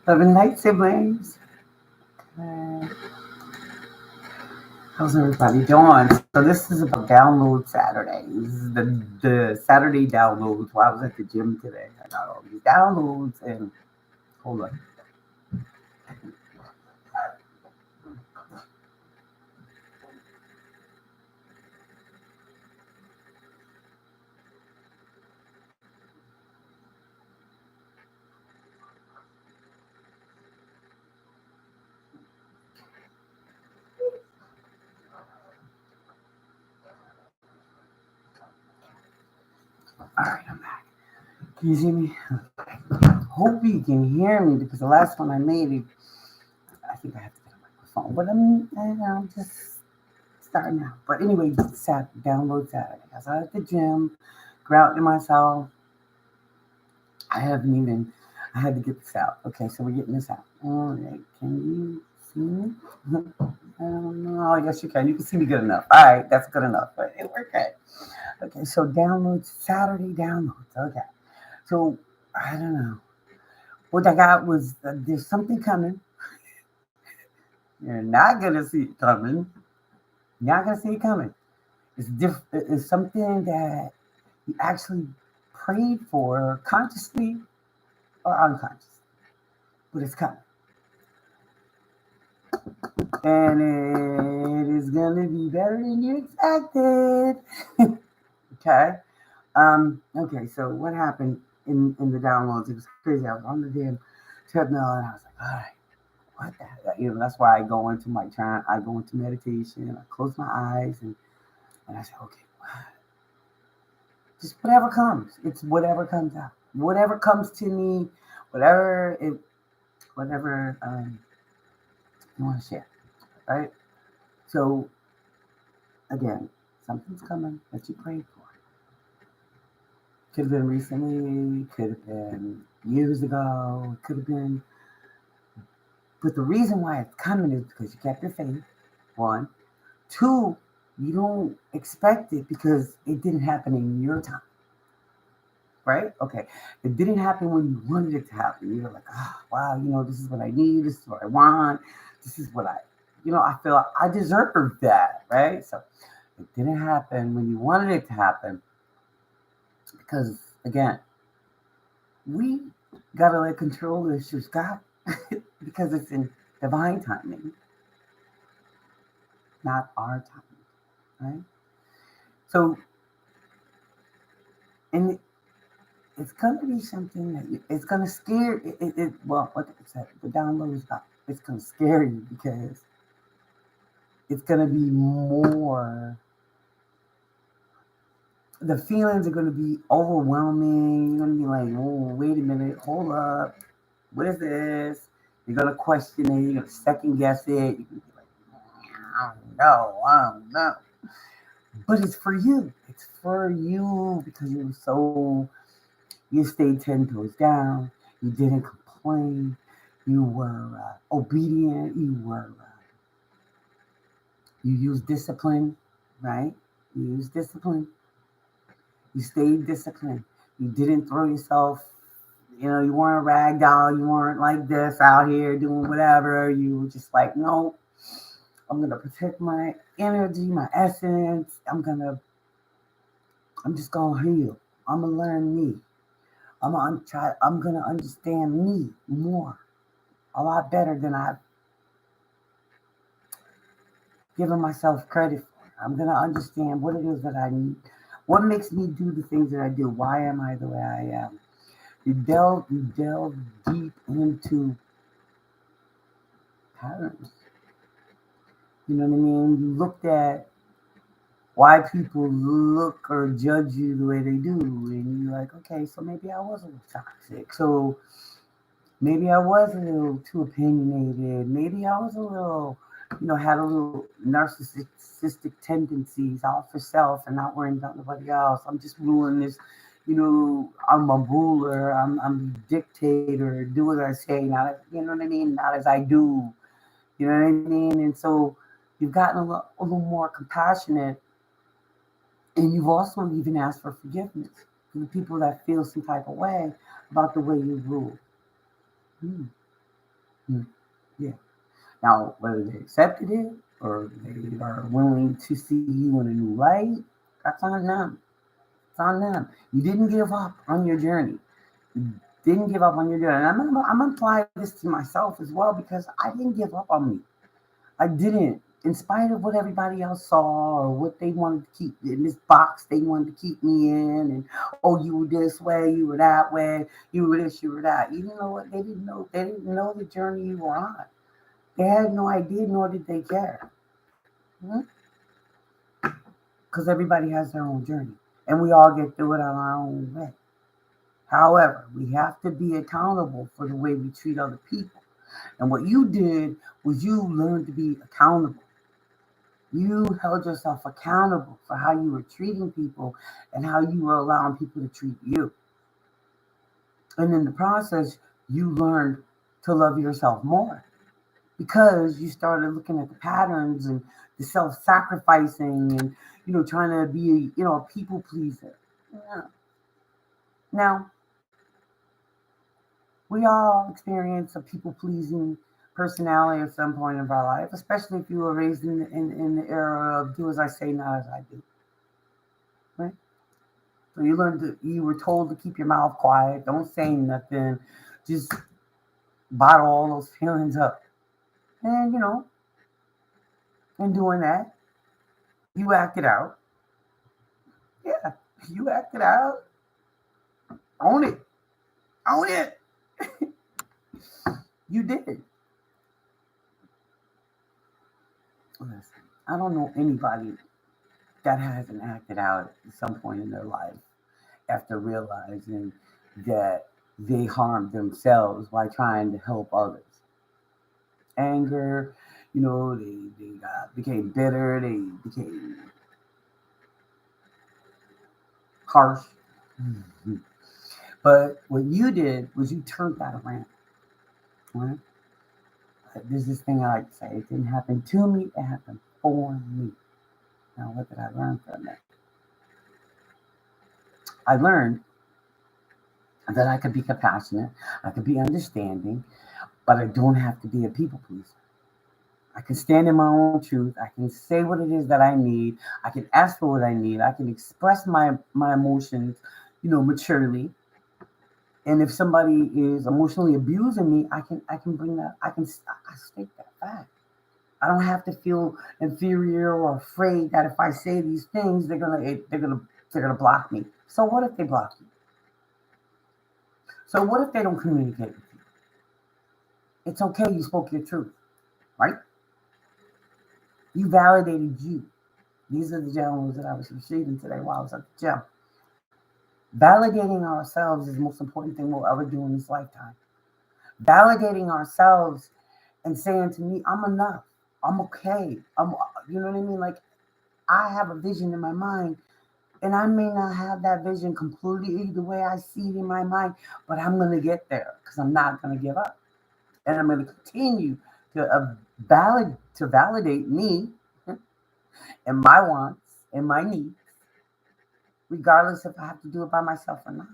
Love and light, siblings. Uh, How's everybody doing? So this is about download Saturday. This is the Saturday downloads. While I was at the gym today, I got all these downloads and hold on. All right, I'm back. Can you see me? Hope you can hear me because the last one I made, I think I have to get a microphone, but I'm just starting out. But anyway, download Saturday. I was out at the gym, grouting myself. I haven't even. I had to get this out. Okay, so we're getting this out. All right, can you see me? I don't know. Yes, you can. You can see me good enough. All right, that's good enough. But we're okay. Okay, so downloads Saturday downloads. Okay, so I don't know. What I got was there's something coming. You're not gonna see it coming. You're not gonna see it coming. It's something that you actually prayed for consciously or unconsciously, but it's coming, and it is gonna be better than you expected. Okay. Okay. So what happened in the downloads? It was crazy. I was on the damn treadmill, and I was like, all right, what the? That's why I go into my time. I go into meditation. I close my eyes, and I say, okay, just whatever comes. It's whatever comes out. Whatever comes to me, whatever it, whatever you want to share, right? So again, something's coming that you prayed for. Could have been recently, could have been years ago, could have been. But the reason why it's coming is because you kept your faith. One, two, you don't expect it because it didn't happen in your time. Right? Okay. It didn't happen when you wanted it to happen. You were like, oh, wow, this is what I need. This is what I want. This is what I feel I deserve that. Right? So it didn't happen when you wanted it to happen because, again, we got to let control issues God because it's in divine timing, not our timing. Right? So, and it's going to be something that it's going to scare well, like I said, the download is not, it's going to scare you because it's going to be more, the feelings are going to be overwhelming. You're going to be like, oh, wait a minute, hold up, what is this? You're going to question it, you're going to second guess it, you're going to be like, I don't know. But it's for you. It's for you because you stayed 10 toes down. You didn't complain. You were obedient. You used discipline, right? You used discipline. You stayed disciplined. You didn't throw yourself. You weren't a rag doll. You weren't like this out here doing whatever. You were just like, no, I'm gonna protect my energy, my essence. I'm just gonna heal. I'm gonna learn me. I'm gonna understand me more, a lot better than I've given myself credit for. I'm gonna understand what it is that I need, what makes me do the things that I do. Why am I the way I am? You delve deep into patterns. You know what I mean? You looked at why people look or judge you the way they do, and you're like, okay, so maybe I was a little toxic. So maybe I was a little too opinionated. Maybe I was a little, had a little narcissistic tendencies, all for self and not worrying about nobody else. I'm just ruling this. I'm a ruler. I'm a dictator. Do as I say, not you know what I mean, not as I do. You know what I mean? And so you've gotten a little more compassionate, and you've also even asked for forgiveness for the people that feel some type of way about the way you rule. Hmm. Mm, yeah. Now, whether they accepted it or they are willing to see you in a new light, that's on them. It's on them. You didn't give up on your journey. You didn't give up on your journey. And I'm gonna apply this to myself as well because I didn't give up on me. I didn't. In spite of what everybody else saw or what they wanted to keep in this box they wanted to keep me in, and oh, you were this way, you were that way, you were this, you were that. You know what? They didn't know the journey you were on. They had no idea, nor did they care. Because everybody has their own journey. And we all get through it on our own way. However, we have to be accountable for the way we treat other people. And what you did was you learned to be accountable. You held yourself accountable for how you were treating people and how you were allowing people to treat you. And in the process, you learned to love yourself more because you started looking at the patterns and the self-sacrificing and trying to be a people pleaser. Yeah. Now, we all experience a people pleasing personality at some point of our life, especially if you were raised in the era of do as I say, not as I do. Right? So you were told to keep your mouth quiet, don't say nothing, just bottle all those feelings up. And in doing that, you acted out. Yeah, you acted out. Own it. Own it. You did. Listen, I don't know anybody that hasn't acted out at some point in their life after realizing that they harmed themselves by trying to help others. Anger, became bitter, they became harsh. Mhm. But what you did was you turned that around. Right? There's this thing I like to say: it didn't happen to me; it happened for me. Now, what did I learn from that? I learned that I could be compassionate, I could be understanding, but I don't have to be a people pleaser. I can stand in my own truth. I can say what it is that I need. I can ask for what I need. I can express my emotions, maturely. And if somebody is emotionally abusing me, I can bring that. I state that fact. I don't have to feel inferior or afraid that if I say these things, they're gonna block me. So what if they block you? So what if they don't communicate with you? It's okay. You spoke your truth, right? You validated you. These are the gems that I was receiving today while I was at the gym. Validating ourselves is the most important thing we'll ever do in this lifetime. Validating ourselves and saying to me, I'm enough. I'm okay. You know what I mean? Like, I have a vision in my mind, and I may not have that vision completely the way I see it in my mind, but I'm going to get there because I'm not going to give up. And I'm going to continue to validate me and my wants and my needs, regardless if I have to do it by myself or not.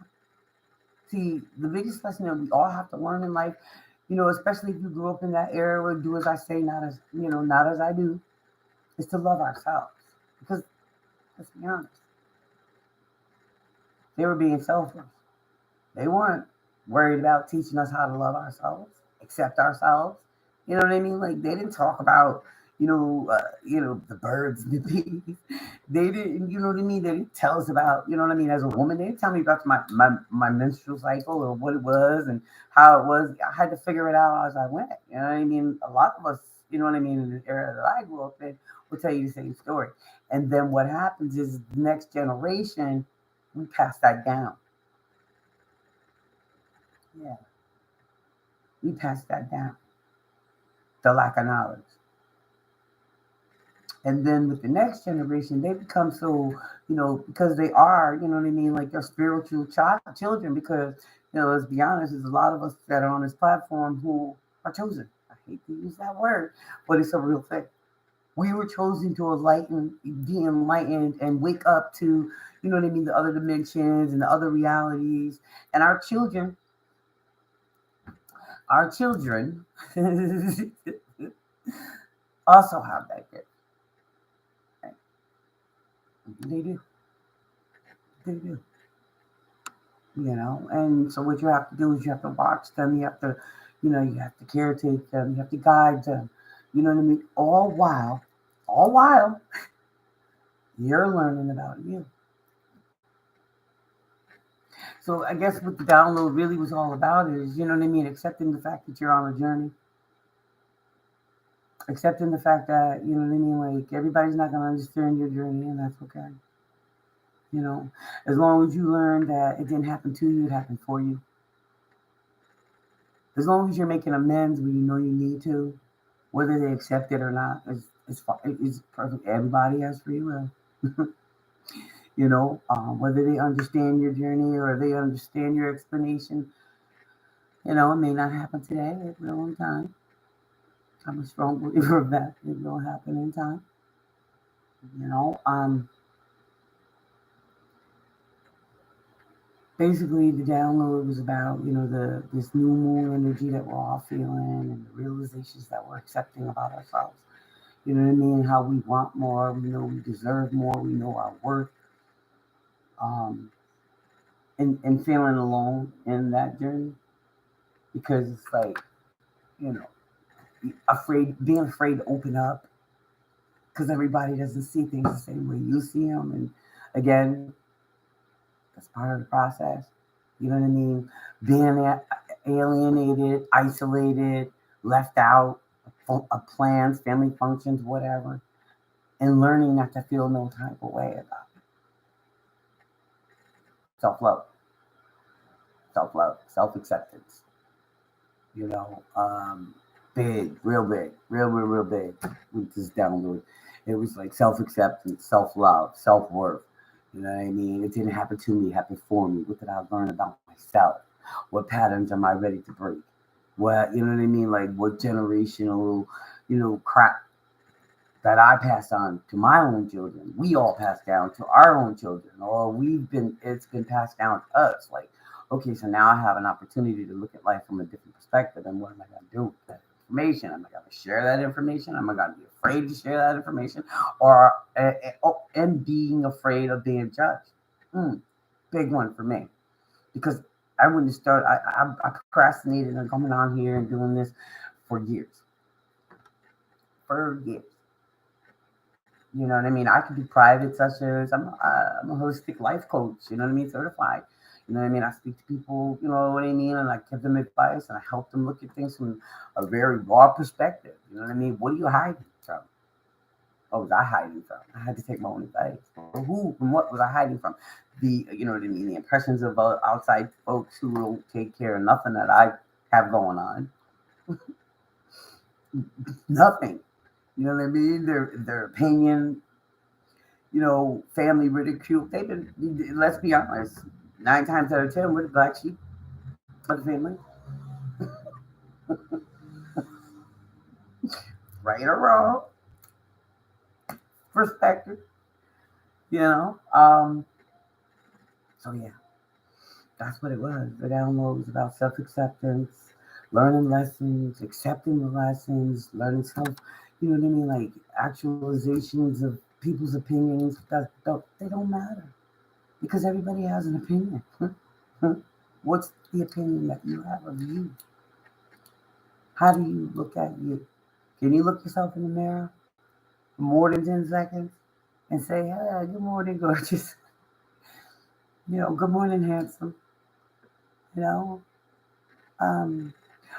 See, the biggest lesson that we all have to learn in life, especially if you grew up in that era where do as I say, not as I do, is to love ourselves. Because let's be honest, they were being selfish. They weren't worried about teaching us how to love ourselves, accept ourselves. You know what I mean? Like they didn't talk about, the birds and the bees. They didn't, you know what I mean? They didn't tell us about, you know what I mean? As a woman, they didn't tell me about my menstrual cycle or what it was and how it was. I had to figure it out as I went. You know what I mean? A lot of us, you know what I mean, in the era that I grew up in, will tell you the same story. And then what happens is the next generation, we pass that down. Yeah, we pass that down. The lack of knowledge. And then with the next generation, they become so, because they are, you know what I mean, like they're spiritual children. Because, let's be honest, there's a lot of us that are on this platform who are chosen. I hate to use that word, but it's a real thing. We were chosen to be enlightened, and wake up to, you know what I mean, the other dimensions and the other realities. And our children our children also have that gift. Right? They do. They do. And so what you have to do is you have to watch them. You have to, you have to caretake them. You have to guide them. You know what I mean? All while you're learning about you. So I guess what the download really was all about is, you know what I mean, accepting the fact that you're on a journey, accepting the fact that, you know what I mean, like everybody's not going to understand your journey, and that's okay. As long as you learn that it didn't happen to you, it happened for you. As long as you're making amends when you know you need to, whether they accept it or not, it's perfect. Everybody has free will. Whether they understand your journey or they understand your explanation, it may not happen today. It will in time. I'm a strong believer of that. It will happen in time. You know, um, Basically the download was about this new moon energy that we're all feeling and the realizations that we're accepting about ourselves. You know what I mean? How we want more. We know we deserve more. We know our worth. Um, and feeling alone in that journey because it's like you know being afraid to open up because everybody doesn't see things the same way you see them. And again, that's part of the process. You know what I mean? Being alienated, isolated, left out of plans, family functions, whatever, and learning not to feel no type of way about it. Self-love, self-love, self-acceptance. You know, big, real big with this download. It was like self-acceptance, self-love, self-worth. You know what I mean? It didn't happen to me, it happened for me. What did I learn about myself? What patterns am I ready to break? What, you know what I mean? Like what generational, crap that I passed on to my own children, we all passed down to our own children, or it's been passed down to us. Like, okay, so now I have an opportunity to look at life from a different perspective. And what am I going to do with that information? Am I going to share that information? Am I going to be afraid to share that information? Or, and being afraid of being judged? Big one for me. Because I wouldn't start, I procrastinated on coming on here and doing this for years. For years. You know what I mean? I could do private sessions. I'm a holistic life coach. You know what I mean? Certified. You know what I mean? I speak to people. You know what I mean? And I give them advice and I help them look at things from a very raw perspective. You know what I mean? What are you hiding from? What was I hiding from? I had to take my own advice. From who? From what was I hiding from? You know what I mean? The impressions of outside folks who don't take care of nothing that I have going on. Nothing. You know what I mean? Their opinion, family ridicule. They've been, let's be honest, 9 times out of 10, we're the black sheep of the family. Right or wrong, perspective, you know. So yeah, that's what it was. The download was about self-acceptance, learning lessons, accepting the lessons, learning self, you know what I mean, like actualizations of people's opinions that they don't matter because everybody has an opinion. What's the opinion that you have of you? How do you look at you? Can you look yourself in the mirror for more than 10 seconds and say, hey, good morning, gorgeous? Good morning, handsome. You know, um,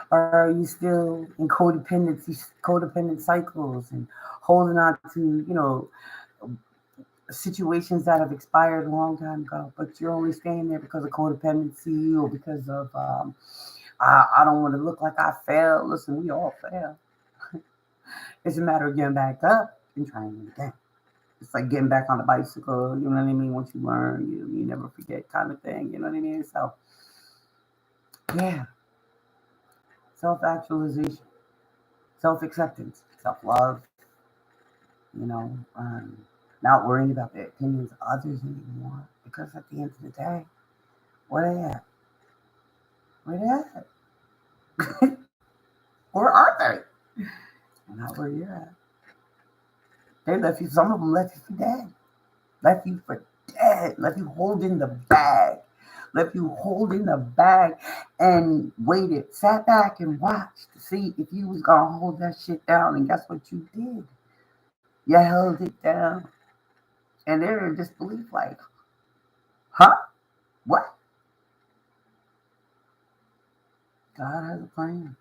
or are you still in codependent cycles and holding on to, situations that have expired a long time ago, but you're only staying there because of codependency or because of, I don't want to look like I failed. Listen, we all fail. It's a matter of getting back up and trying it again. It's like getting back on the bicycle, you know what I mean? Once you learn, you never forget kind of thing, you know what I mean? So, yeah, self-actualization, self-acceptance, self-love, you know, not worrying about the opinions of others anymore. Because at the end of the day, where they at? Where they at? Or are they? Not where you're at. They left you, some of them left you for dead. Left you for dead. Left you holding the bag. Left you holding the bag and waited, sat back and watched to see if you was gonna hold that shit down. And guess what you did? You held it down. And they're in disbelief, like, huh? What? God has a plan.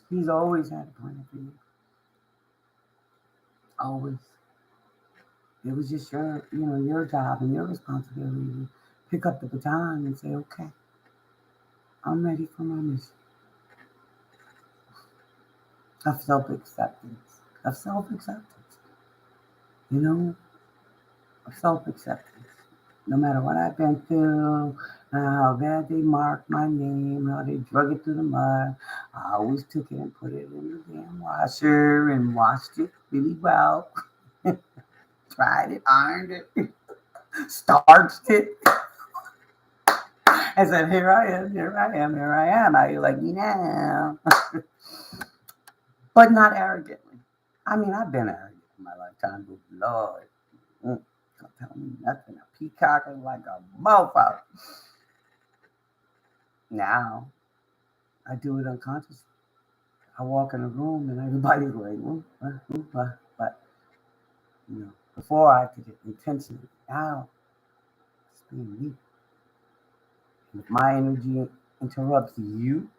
He's always had a plan for you. Always. It was just your job and your responsibility to pick up the baton and say, okay, I'm ready for my mission of self-acceptance. Of self-acceptance. You know, of self-acceptance. No matter what I've been through, how bad they marked my name, how they drug it through the mud, I always took it and put it in the damn washer and washed it really well. Tried it, ironed it, starched it. I said, here I am, here I am, here I am. How you like me now? But not arrogantly. I mean, I've been arrogant in my lifetime, but Lord, don't tell me nothing. A peacocking like a mofo. Now, I do it unconsciously. I walk in a room and everybody's like, but before I did it intentionally. Now, it's being me. And if my energy interrupts you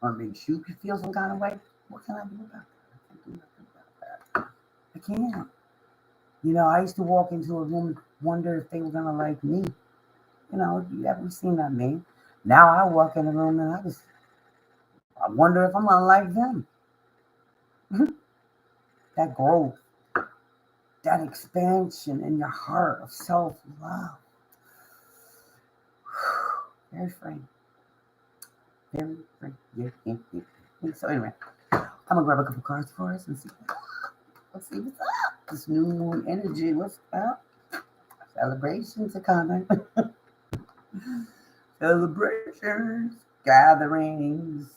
or makes you feel some kind of way, what can I do about that? I can't do nothing about that. I can't. I used to walk into a room, wonder if they were gonna like me. You ever seen that meme? Now I walk in a room and I wonder if I'm gonna like them. That growth, that expansion in your heart of self-love. Very free. Very free. Yeah. So anyway, I'm gonna grab a couple cards for us and see. Let's see what's up. This new moon energy. What's up? Celebrations are coming. Celebrations, gatherings,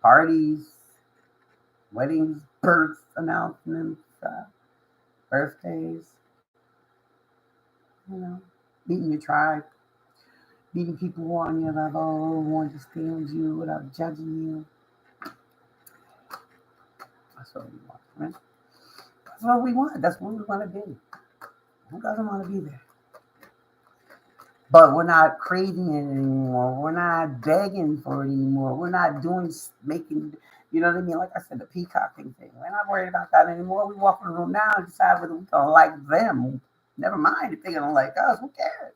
parties, weddings, birth announcements, birthdays. Meeting your tribe, meeting people who are on your level, who understand you without judging you. That's what we want, right? That's what we want. That's what we want to be. Who doesn't want to be there? But we're not craving it anymore. We're not begging for it anymore. We're not making, you know what I mean? Like I said, the peacocking thing. We're not worried about that anymore. We walk in the room now and decide whether we're going to like them. Never mind if they're going to like us. Who cares?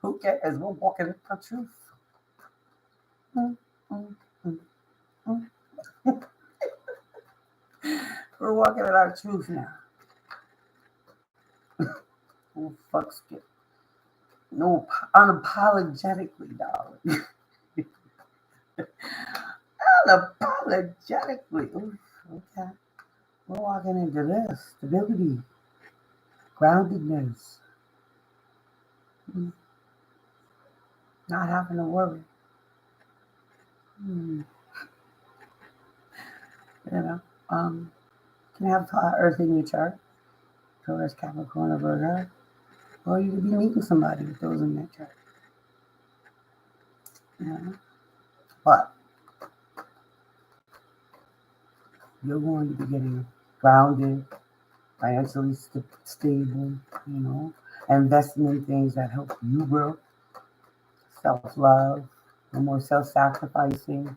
Who cares? We're walking in our truth. We're walking in our truth now. Who fucks it? No, unapologetically, darling. Unapologetically. Oof, okay. We're walking into this stability, groundedness, not having to worry. You can have Earth in your chart, Taurus, Capricorn, or Virgo, or you could be meeting somebody with those in that chart. But you're going to be getting grounded, financially stable, investing in things that help you grow, self-love, no more self-sacrificing.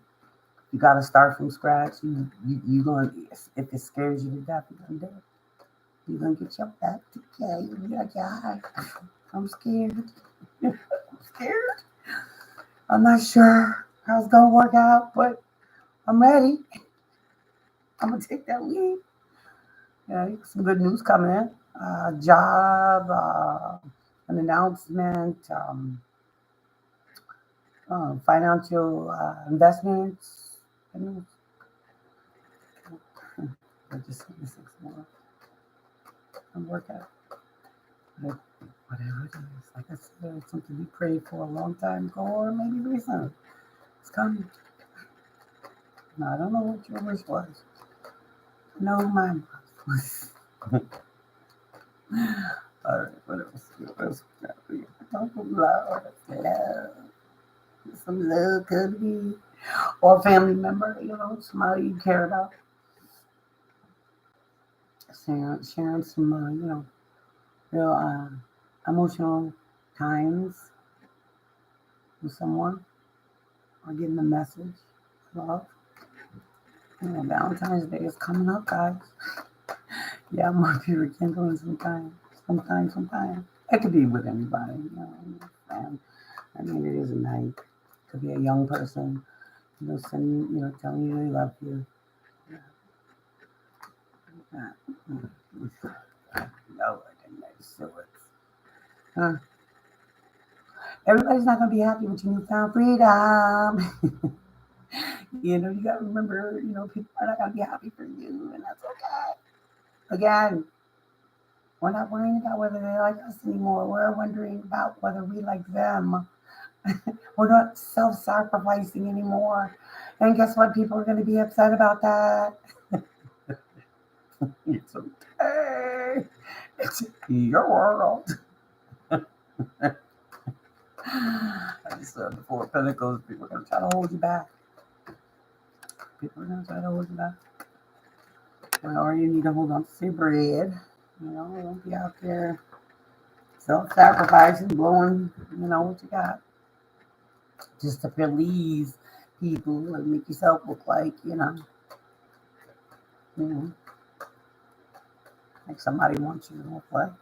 You got to start from scratch. You going to, if it scares you to death, you're going to do it. You're going to get your back together. You're like, yeah, I'm scared. I'm scared. I'm not sure how it's going to work out, but I'm ready. I'm going to take that lead. Some good news coming in. Job, an announcement, financial investments. I just need 6 more. And work out. Whatever it is. Like I said, it's something we prayed for a long time ago, or maybe recently. It's coming. I don't know what your wish was. No, mine was. All right, what else? What else? Talk of love, love, some love could be, or a family member, somebody you care about, sharing some, real emotional times with someone, or getting a message of love. Valentine's Day is coming up, guys. Yeah, I might be rekindling sometime. It could be with anybody, and I mean, it is a night. It could be a young person, sending, telling you they love you. Yeah. No, I didn't. So uh, everybody's not gonna be happy with your newfound freedom. You gotta remember, people are not gonna be happy for you, and that's okay. Again, we're not worrying about whether they like us anymore. We're wondering about whether we like them. We're not self-sacrificing anymore. And guess what? People are going to be upset about that. It's okay. It's your world. I just said the Four of Pentacles. People are going to try to hold you back. People are going to try to hold you back. Or you need to hold on to your bread. Don't be out there self-sacrificing, blowing, what you got. Just to please people and make yourself look like, like somebody wants you to look like.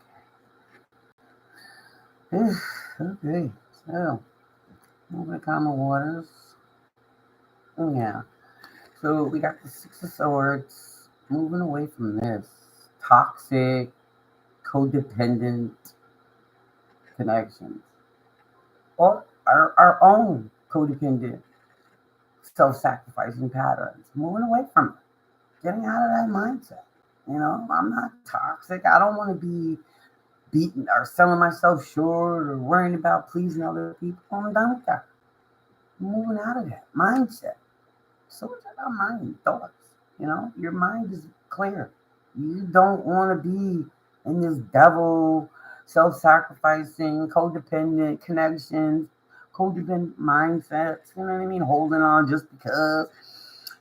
Okay, so moving to common waters. Yeah, so we got the Six of Swords. Moving away from this toxic, codependent connections, or our own codependent, self-sacrificing patterns. Moving away from it, getting out of that mindset. I'm not toxic. I don't want to be beating or selling myself short or worrying about pleasing other people. I'm done with that. I'm moving out of that mindset. So it's about mind thoughts. Your mind is clear. You don't want to be in this devil, self-sacrificing, codependent connections, codependent mindsets. You know what I mean? Holding on just because.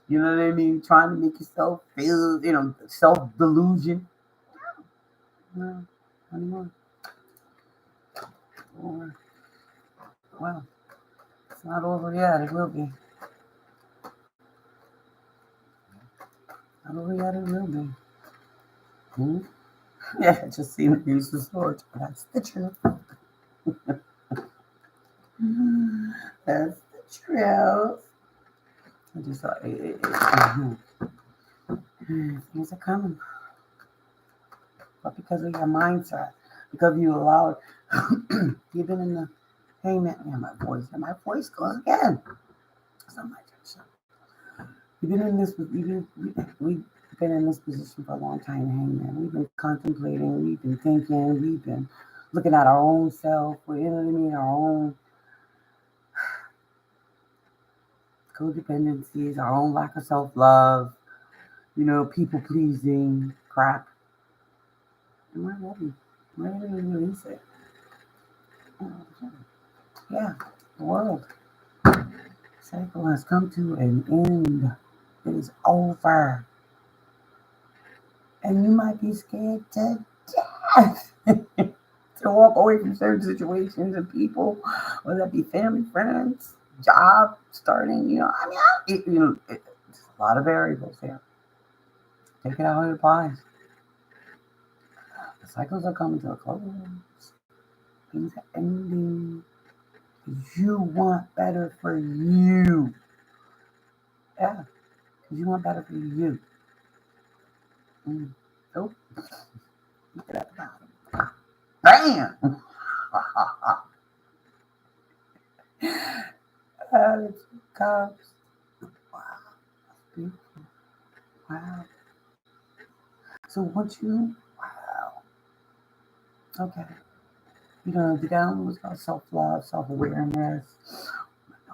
You know what I mean? Trying to make yourself feel, self-delusion. No, anymore. Or, well, it's not over yet. It will be. Not over yet. It will be. Hmm? Yeah, it just seemed to use the swords, but that's the truth. That's the truth. I just thought things are coming, but because of your mindset, because you allowed, you've been in the hangman. Yeah, my voice goes again. So much. We've been in this. We've been in this position for a long time, hangman. We've been contemplating. We've been thinking. We've been looking at our own self. You know what I mean? Our own codependencies, our own lack of self-love. People pleasing crap. Am I ready? Am I ready to release it? Yeah, the world cycle has come to an end. It is over. And you might be scared to death to walk away from certain situations and people, whether that be family, friends, job, starting, it's a lot of variables here. Take it how it applies. The cycles are coming to a close. Things are ending. You want better for you. Yeah, because you want better for you. Nope. Look at that. Bam! It's cups. Wow. Beautiful. Wow. So once you, wow. Okay. The download was about self-love, self-awareness,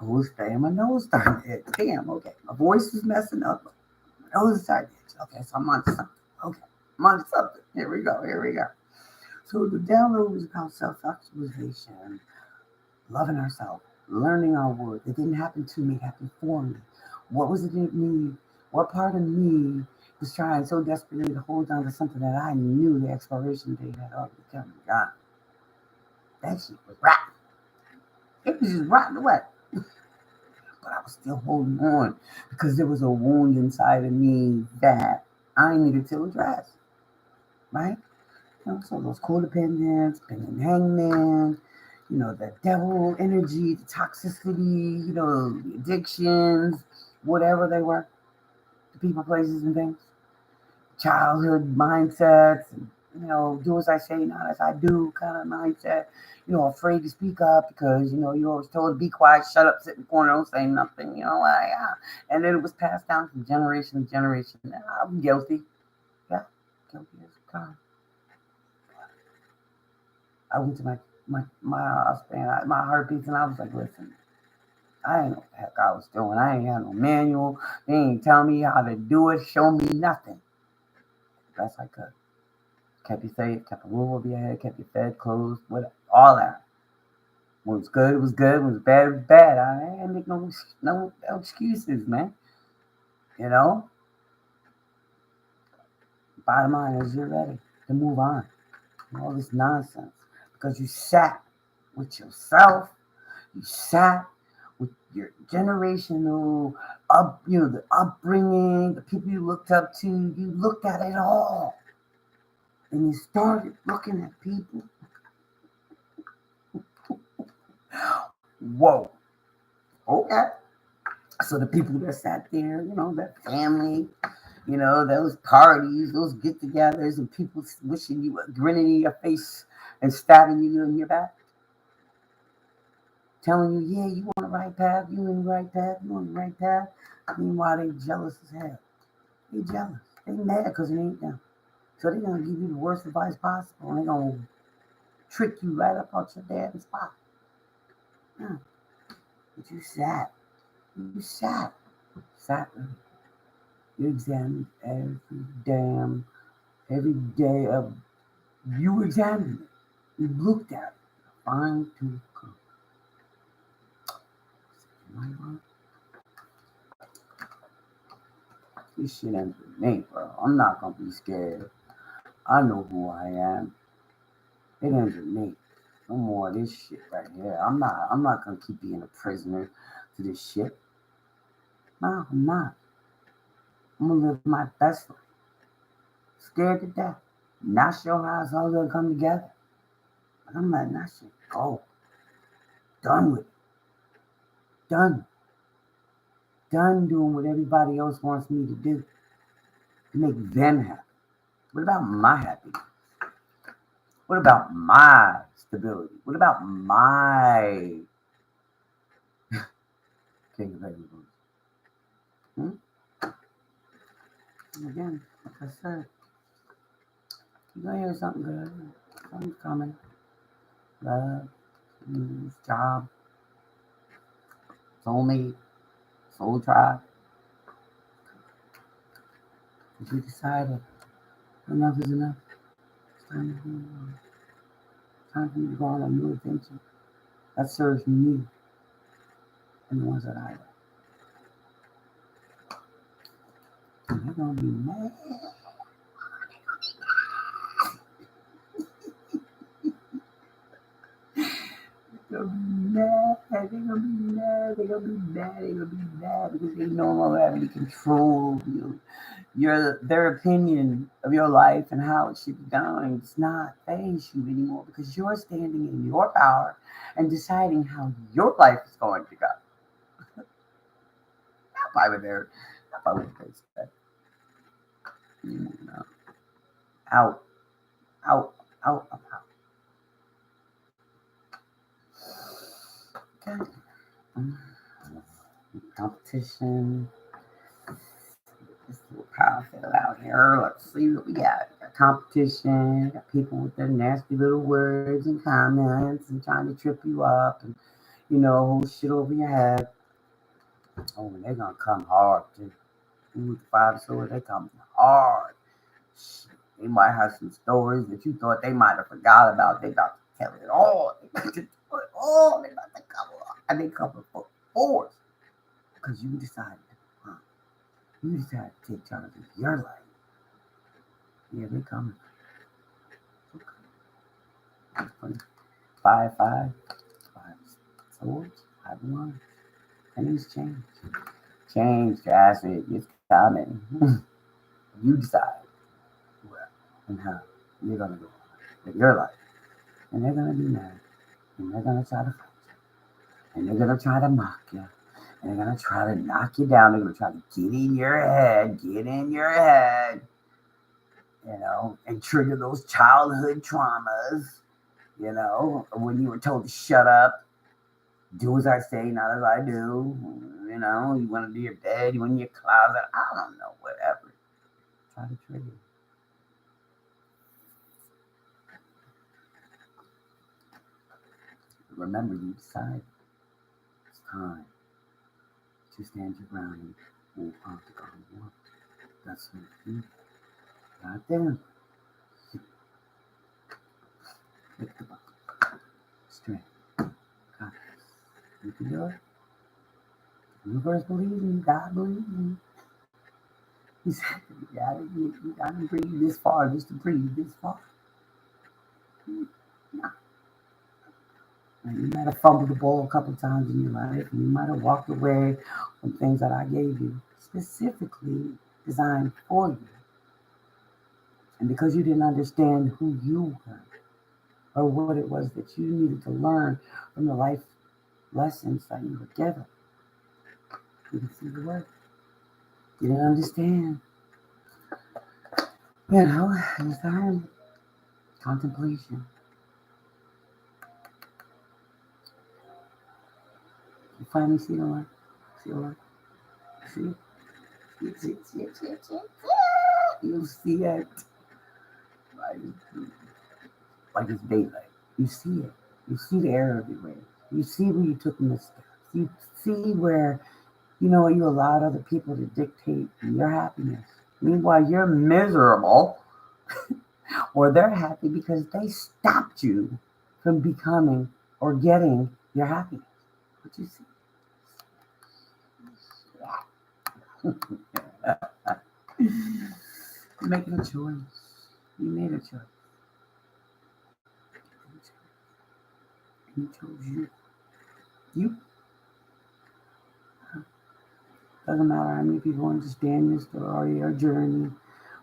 My nose starting to itch. Damn, okay. My voice is messing up. My nose is starting to itch. Okay, so I'm on something. Okay, I'm on something. Here we go. Here we go. So the download was about self-actualization, loving ourselves, learning our worth. It didn't happen to me, it happened for me. What was it in me? What part of me was trying so desperately to hold on to something that I knew the expiration date had already come and gone? That shit was rotten. It was just rotten away. But I was still holding on because there was a wound inside of me that I needed to address, right? So those codependents, being hangman, the devil energy, the toxicity, the addictions, whatever they were, the people, places, and things, childhood mindsets, and, do as I say, not as I do kind of mindset, afraid to speak up because, you're always told to be quiet, shut up, sit in the corner, don't say nothing, and then it was passed down from generation to generation. And I'm guilty. Yeah, guilty as God. I went to my husband, my heartbeats, and I was like, listen, I ain't know what the heck I was doing. I ain't had no manual. They ain't tell me how to do it, show me nothing. Best I could. Kept you safe, kept a roof over your head, kept you fed, clothes, all that. When it was good, it was good. When it was bad, it was bad. I ain't make no excuses, man. You know? Bottom line is you're ready to move on from all this nonsense because you sat with yourself. You sat with your generational the upbringing, the people you looked up to. You looked at it all, and you started looking at people. Whoa, okay. So the people that sat there, that family, those parties, those get-togethers, and people wishing you, grinning in your face and stabbing you in your back, telling you, yeah, you on the right path, you in the right path, you on the right path. Meanwhile, they jealous as hell. They jealous. They mad because it ain't them. So they're gonna give you the worst advice possible, and they're gonna trick you right up out your damn spot. Yeah. But you sat. You sat. You examined every day of you examined it. You looked at it. Fine tooth comb. This shit ain't for me, bro. I'm not gonna be scared. I know who I am. It ain't for me. No more of this shit right here. I'm not gonna keep being a prisoner to this shit. No, I'm not. I'm gonna live my best life. Scared to death. Not sure how it's all gonna come together. But I'm letting that shit go. Done with it. Done. Done doing what everybody else wants me to do. To make them happy. What about my happiness? What about my stability? What about my capabilities? Hmm? Again, like I said, you're gonna hear something good. Something's coming. Love, news, job, soulmate, soul tribe. If you decided enough is enough, it's time to move on. Time for me to go on a new adventure that serves me and the ones that I love. And they're gonna be mad. They're gonna be mad. They're gonna be mad. They're gonna be mad. They're gonna be mad because they no longer have any control of you. Their opinion of your life and how it should be done does not phase you anymore because you're standing in your power and deciding how your life is going to go. Not by what they said. You know, out, out, out, out. Okay. Mm. Competition. This little powerful out here. Let's see what we got. We got competition. Got people with their nasty little words and comments and trying to trip you up and hold shit over your head. Oh, they're gonna come hard too. With the five swords, they come hard. Shit, they might have some stories that you thought they might have forgot about. They about to tell it all. They about to tell it all. They about to cover up. And they cover for force. Because you decided, huh? You decided to take charge of your life. Yeah, they coming. Okay. Funny. Five swords, five one. Things change. Change drastic. It's coming. You decide where and how you're gonna go with your life. And they're gonna be mad. And they're gonna try to fight you. And they're gonna try to mock you. And they're gonna try to knock you down. They're gonna try to get in your head, and trigger those childhood traumas, when you were told to shut up, do as I say, not as I do. You want to do your bed, you want in your closet, I don't know, whatever. Try to trigger you. Remember, you decide it's time to stand your ground and move on to God. That's what you got there. Hit the button. Straight. Got this. You can do it. The universe believes in you. God believes in you. He said, you gotta breathe this far just to breathe this far. No. And you might have fumbled the ball a couple of times in your life, and you might have walked away from things that I gave you specifically designed for you. And because you didn't understand who you were or what it was that you needed to learn from the life lessons that you were given, you didn't see the work. You didn't understand. It's time. Contemplation. You finally see the light. See the light. See it? You see it. Like, like it's daylight. You see it. You see the air everywhere. You see where you took missteps. You see where, you allowed other people to dictate your happiness. Meanwhile, you're miserable, or they're happy because they stopped you from becoming or getting your happiness. What you see? You're making a choice. You made a choice. You chose you. You. Doesn't matter how many people understand your story, your journey,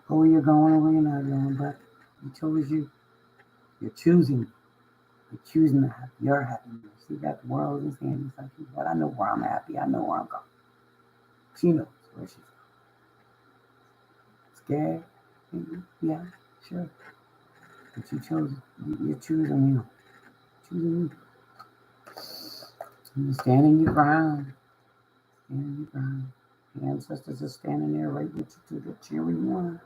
or where you're going or where you're not going, but you chose you. You're choosing. You're choosing to have your happiness. You got the world in his hands. Like, but I know where I'm happy. I know where I'm going. She knows where she's going. Scared? Yeah, sure. But you chose. You're choosing you. Choosing you. You're standing your ground. Standing your ground. The ancestors are standing there right with you to the cheering you on.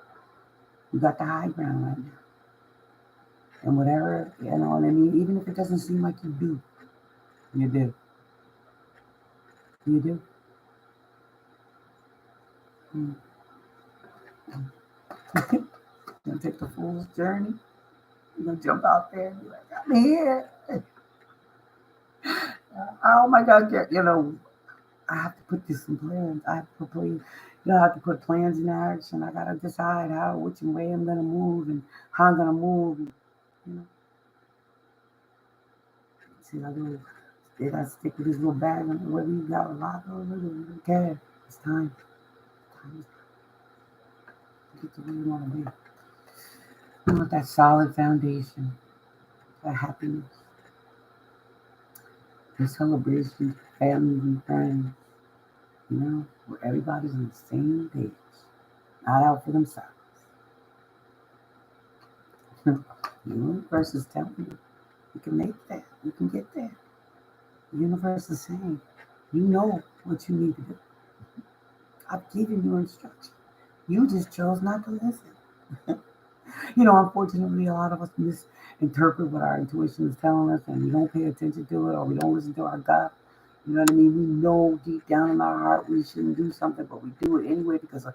You got the high ground right now. And whatever, even if it doesn't seem like you do, you do. You do. Mm. You're gonna take the fool's journey. You're gonna jump out there and be like, I'm here. Oh my God, I have to put this in plans. I have to I have to put plans in action. I gotta decide which way I'm gonna move and how I'm gonna move. And, you know, see, they gotta stick with this little bag, and whether you got a lot or little, you don't care. It's time. Time to get to where you want to be. You want that solid foundation, that happiness, the celebration, family and friends, where everybody's on the same page, not out for themselves. The universe is telling you can make that, you can get there. The universe is saying, you know what you need to do. I've given you instruction. You just chose not to listen. Unfortunately, a lot of us misinterpret what our intuition is telling us, and we don't pay attention to it, or we don't listen to our gut. You know what I mean? We know deep down in our heart we shouldn't do something, but we do it anyway because of,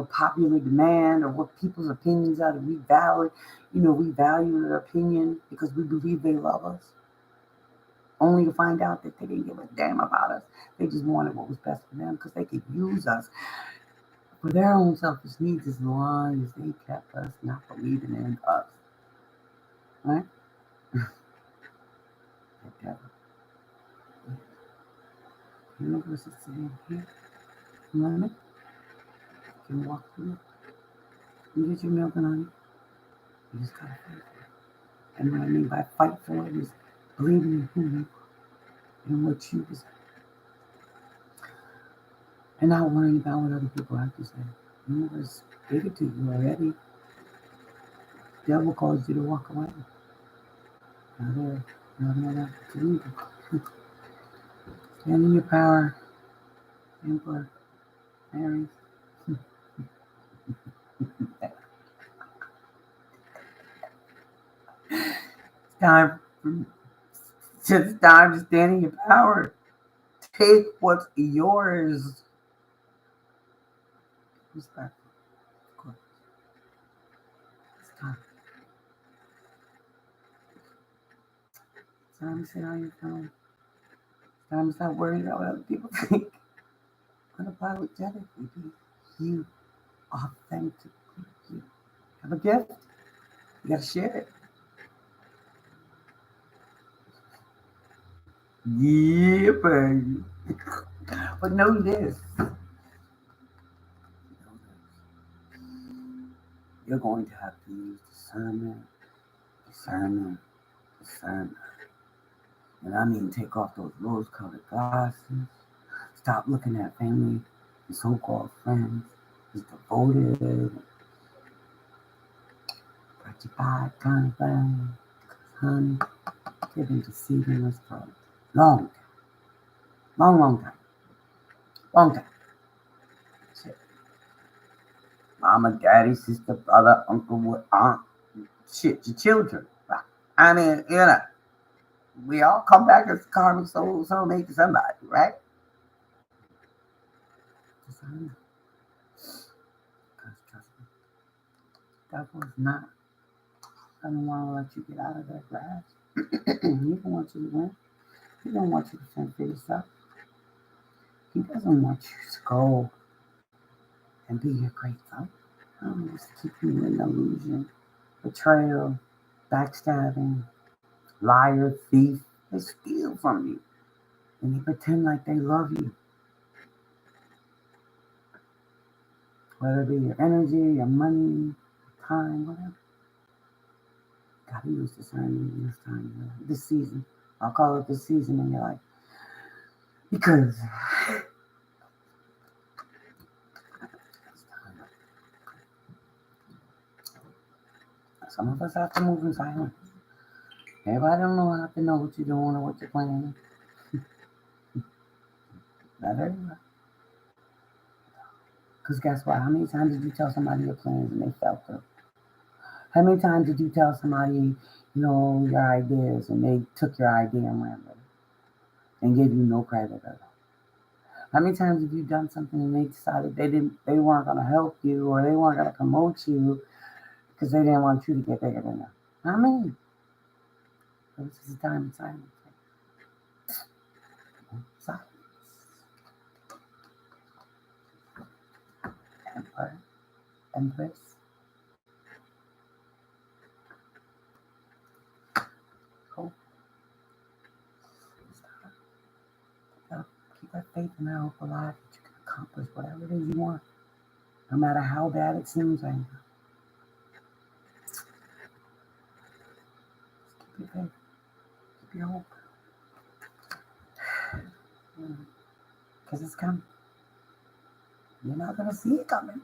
popular demand or what people's opinions are. That we value their opinion because we believe they love us, only to find out that they didn't give a damn about us. They just wanted what was best for them because they could use us for their own selfish needs as long as they kept us not believing in us. Right? The devil. The universe is sitting here. You want it? You can walk through it. You get your milk and honey. You just gotta fight for it. And what I mean by fight for it is believing in who you are and what you deserve. And not worrying about what other people have to say. The universe gave it to you already. The devil caused you to walk away. Now there. You have another opportunity. Stand in your power. Emperor. Aries. Time for, it's time to stand in your power. Take what's yours. Respect. Of course. It's time. It's time to sit on your phone. It's time to stop worrying about what other people think. Unapologetically be you. Authentically you. Have a gift. You gotta share it. Yeah, baby. But know this. You're going to have to use discernment, discernment, discernment. And I mean, take off those rose-colored glasses. Stop looking at family and so-called friends as devoted, preoccupied kind of thing. Honey, they've been deceiving us for a long time. Long, long time. Long time. Shit. Mama, daddy, sister, brother, uncle, aunt. Shit, your children. I mean, we all come back as karmic soulmate to somebody, right? Discernment. Because trust me, devil is not. I don't want to let you get out of that grasp. He don't want you to win. He don't want you to fend for yourself. He doesn't want you to go and be your great self. He wants to keep you in illusion, betrayal, backstabbing, liar, thief. They steal from you. And they pretend like they love you. Whether it be your energy, your money, time, whatever. Gotta use discernment this time, this season. I'll call it this season in your life. Because some of us have to move in silence. Everybody don't have to know what you're doing or what you're planning. Not everybody. Because guess what? How many times did you tell somebody your plans and they fell through? How many times did you tell somebody, your ideas and they took your idea and ran with it and gave you no credit at all? How many times have you done something and they decided they weren't gonna help you or they weren't gonna promote you because they didn't want you to get bigger than them? How many? This is a time of silence. Silence. Emperor, Empress. Hope. Keep that faith and that hope alive that you can accomplish whatever it is you want, no matter how bad it seems right now. Just keep your faith. Keep your hope. Because it's coming. You're not going to see it coming.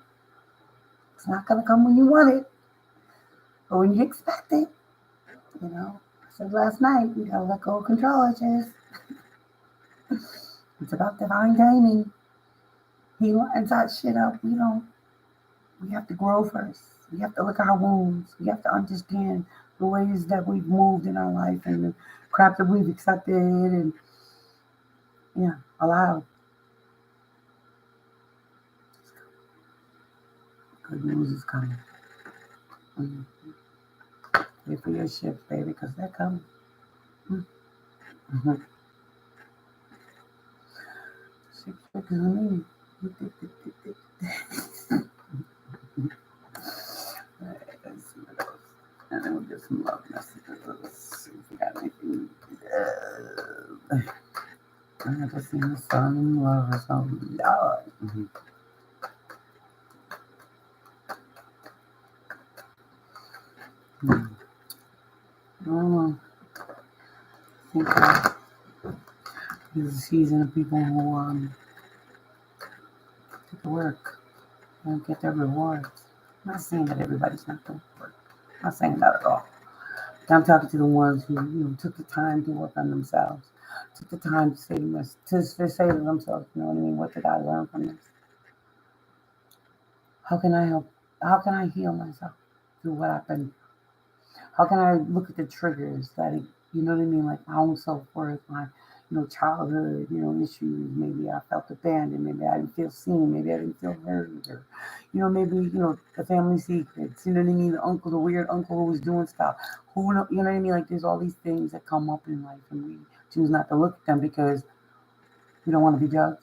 It's not going to come when you want it or when you expect it. I said last night, you got to let go of control, just. It's about divine timing. He lines that shit up. We don't. We have to grow first. We have to look at our wounds. We have to understand the ways that we've moved in our life and the crap that we've accepted and yeah, allowed. Good news is coming. Mm. Wait for your ships, baby, because they're coming. Mm-hmm. Ships are coming. Alright, let's see what else. And then we'll get some love messages. Let's see if we got anything. I just seen the sun and love or something. Lord. Mm-hmm. Hmm. I don't know. I think there's a season of people who get to work and get their rewards. I'm not saying that everybody's not doing work. I'm not saying that at all. I'm talking to the ones who took the time to work on themselves, took the time to say to say to themselves, you know what I mean? What did I learn from this? How can I help? How can I heal myself through what I've been? How can I look at the triggers that you know what I mean? Like my own self worth, my childhood, issues. Maybe I felt abandoned. Maybe I didn't feel seen. Maybe I didn't feel heard. Or maybe the family secrets. You know what I mean? The uncle, the weird uncle who was doing stuff. You know what I mean? Like there's all these things that come up in life, and we choose not to look at them because we don't want to be judged.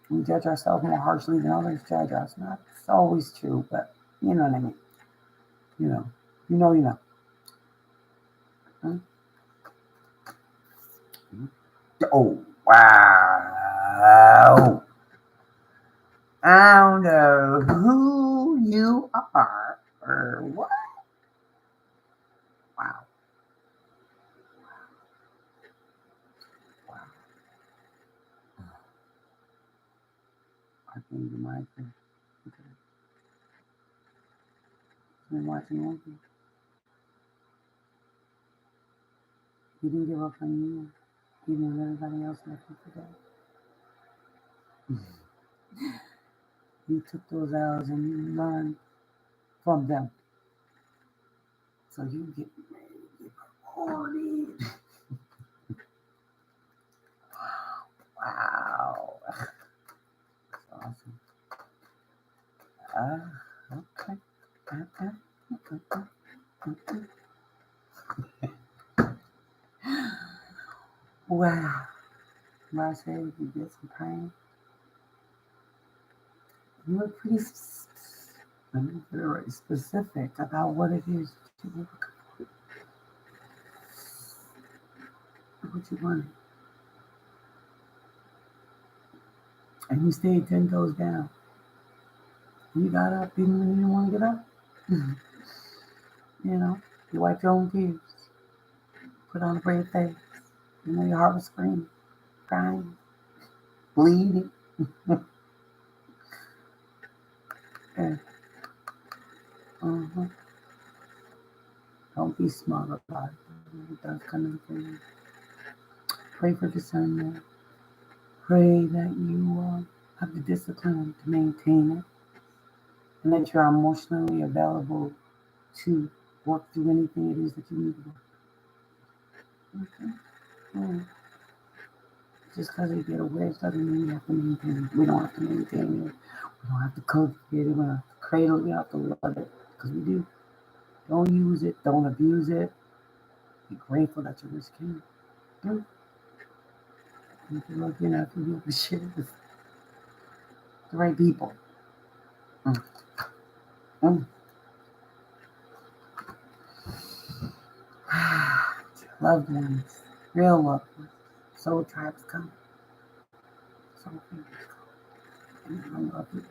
We judge ourselves more harshly than others judge us. Not it's always true, but you know what I mean. You know, you know. Huh? Oh wow! I don't know who you are or what. Wow, wow. I think you might be. Okay. Been watching movie. You didn't give up on you, even when everybody else left you for dead. You took those L's and you learned from them, so you get rewarded. Wow, that's awesome. Okay. Okay. Okay. Okay. Wow. I said you get some pain. You were pretty let me get it right, specific about what it is that you what you wanted. And you stayed 10 toes down. You got up even when you didn't want to get up. You wiped your own tears, put on a brave face. Your heart was screaming, crying, bleeding. Yeah. Uh-huh. Don't be smart about it. It does come in for you. Pray for discernment. Pray that you have the discipline to maintain it and that you're emotionally available to work through anything it is that you need to work. Okay. Yeah. Just because you get a wish doesn't mean you have to maintain it. We don't have to maintain it. We don't have to cultivate it. We don't have to cradle it. We don't have to love it because we do. Don't use it. Don't abuse it. Be grateful that your wish came. Yeah. If you're lucky enough to be able to share it with the right people. Mm. Mm. Loved ones. Real loved ones. Soul tribes come. Soul fingers come. And I love you.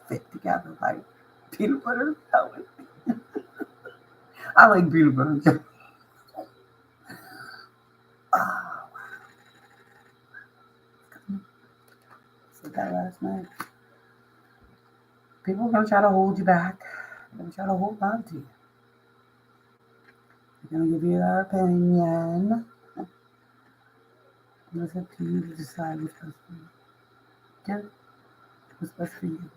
Fit together like peanut butter and jelly. I like peanut butter and jelly. Oh, I said that last night. People are gonna try to hold you back. They're gonna try to hold on to you. They're gonna give you their opinion. And it's up to you to decide what's best for you. Okay? What's best for you.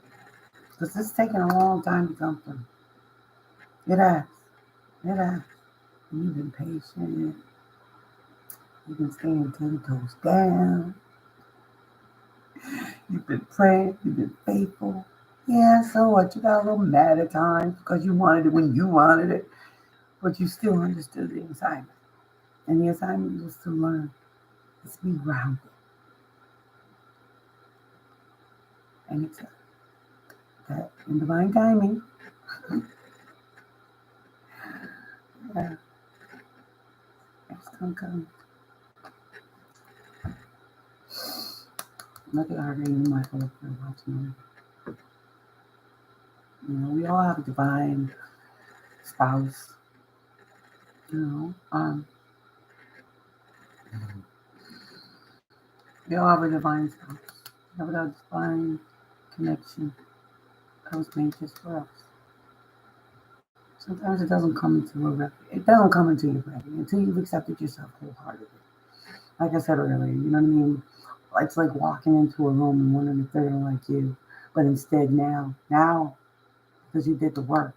Because it's taken a long time to come through. It has. It has. And you've been patient. You've been staying 10 toes down. You've been praying. You've been faithful. Yeah, so what? You got a little mad at times because you wanted it when you wanted it, but you still understood the assignment. And the assignment was to learn. It's be grounded. And it's that in divine timing, yeah, it's gonna come. Look at our name, Michael, if you're watching. We all have a divine spouse. You know, um, we all have a divine spouse. We have a divine connection that was made just for us. Sometimes it doesn't come into your ready until you've accepted yourself wholeheartedly. Like I said earlier, you know what I mean? It's like walking into a room and wondering if they're gonna like you, but instead now, because you did the work,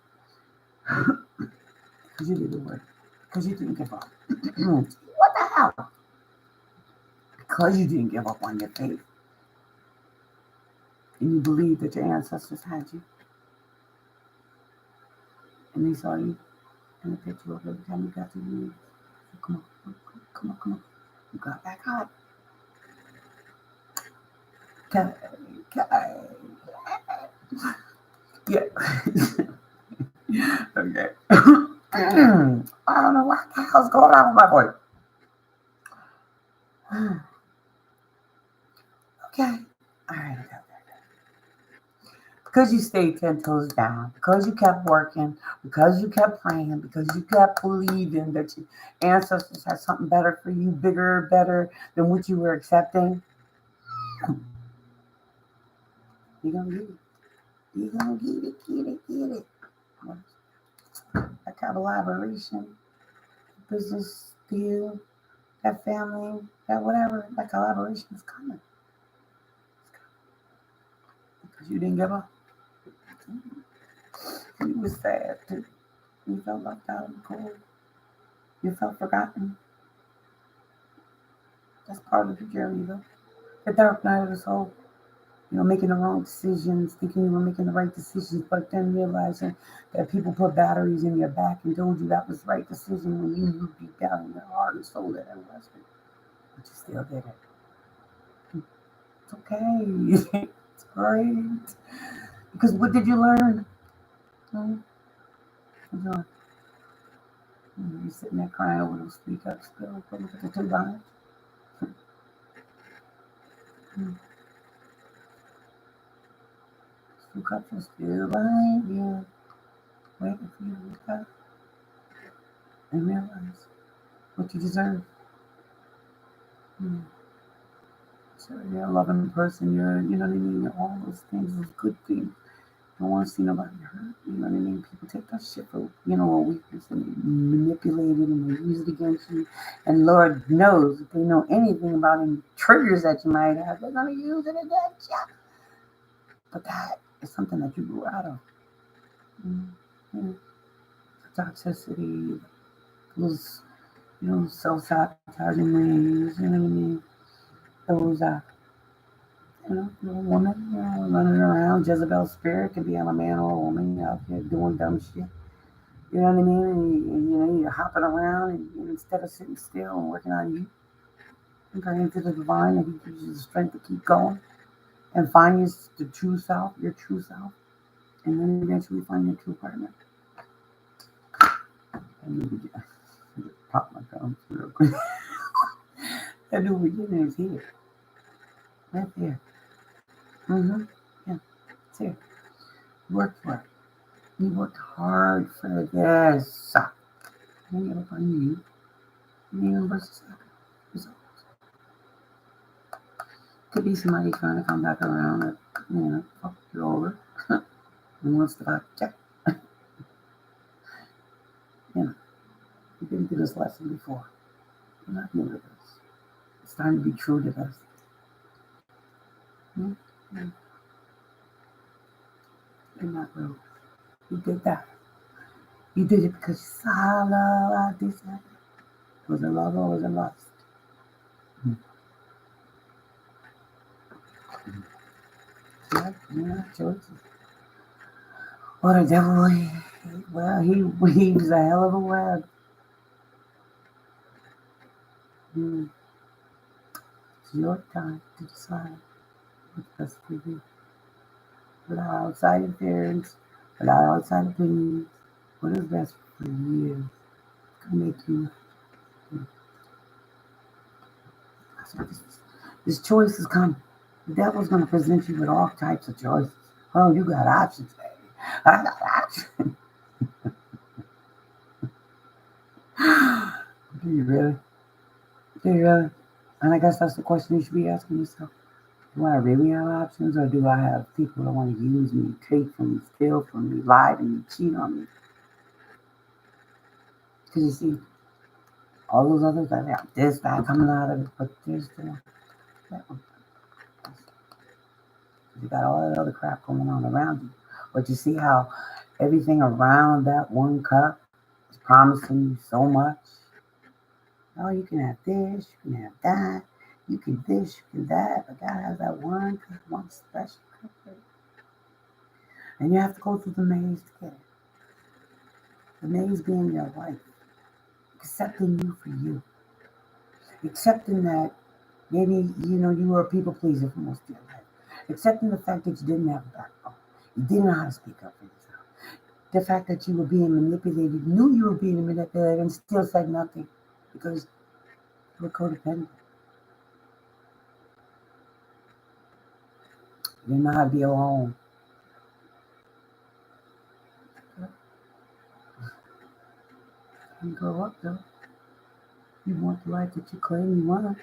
because you did the work, because you didn't give up. What the hell? Because you didn't give up on your faith, and you believed that your ancestors had you, and they saw you in the picture of every time you got to you. Come on, come on, come on. You got back up. Okay, okay. Yeah. Okay. I don't know what the hell's going on with my voice. Okay. All right. Okay. Because you stayed 10 toes down, because you kept working, because you kept praying, because you kept believing that your ancestors had something better for you, bigger, better than what you were accepting, you're going to get it. You're going to get it. That collaboration, business deal, that family, that whatever, that collaboration is coming. Because you didn't give up. You was sad too. You felt left out and cold. You felt forgotten. That's part of the journey, though. The dark night of the soul. Making the wrong decisions, thinking you were making the right decisions, but then realizing that people put batteries in your back and told you that was the right decision when you knew deep down in your heart and soul that it wasn't. But you still did it. It's okay. It's great. Because what did you learn? You're sitting there crying over those 3 cups still. Look at the 2 lines. 2 cups are still behind you, waiting for you to wake up and realize what you deserve. So you're a loving person. You know what I mean. All those things, those good things. Don't want to see nobody hurt. You know what I mean. People take that shit for a weakness and they manipulate it and they use it against you. And Lord knows if they know anything about any triggers that you might have, they're gonna use it against you. But that is something that you grew out of. The toxicity, those self-sabotaging ways. You know what I mean. Those little woman, running around. Jezebel's spirit could be on a man or a woman out there doing dumb shit. You know what I mean? And you're hopping around, and instead of sitting still and working on you and praying to the divine, and He gives you the strength to keep going and find your true self, and then eventually find your true partner. And you begin. Pop my gums real quick. That new beginning is here, right there. Yeah, it's here. Work for it. You worked hard for this. You give up on you. The universe is could be somebody trying to come back around that, fuck you over and wants to back check. You've been through this lesson before. You're not new to this. It's time to be true to this. Mm-hmm. You're not broke. You did that. You did it because you saw love out this. Was it love or was it lust? Yeah, choices. What a devil. Well, he weaves a hell of a web. Mm. It's your time to decide what's best for you. Without outside interference, without outside opinions. What is best for you? It's gonna make you. So this choice is coming. The devil's gonna present you with all types of choices. Oh, you got options, baby. I got options. Do you really? Do you really? And I guess that's the question you should be asking yourself. Do I really have options, or do I have people that want to use me, take from me, steal from me, lie to me, cheat on me? Because you see, all those others, I got this, that coming out of it, but there's that one. You got all that other crap going on around you. But you see how everything around that one cup is promising you so much? Oh, you can have this, you can have that, you can this, you can that, but God has that one cup, one special cup. And you have to go through the maze to get it. The maze being your life, accepting you for you, accepting that maybe you were a people pleaser for most of your life, accepting the fact that you didn't have a backbone, you didn't know how to speak up for yourself, the fact that you were being manipulated, knew you were being manipulated, and still said nothing because you were codependent. You didn't know how to be alone. You grow up though. You want the life that you claim you want,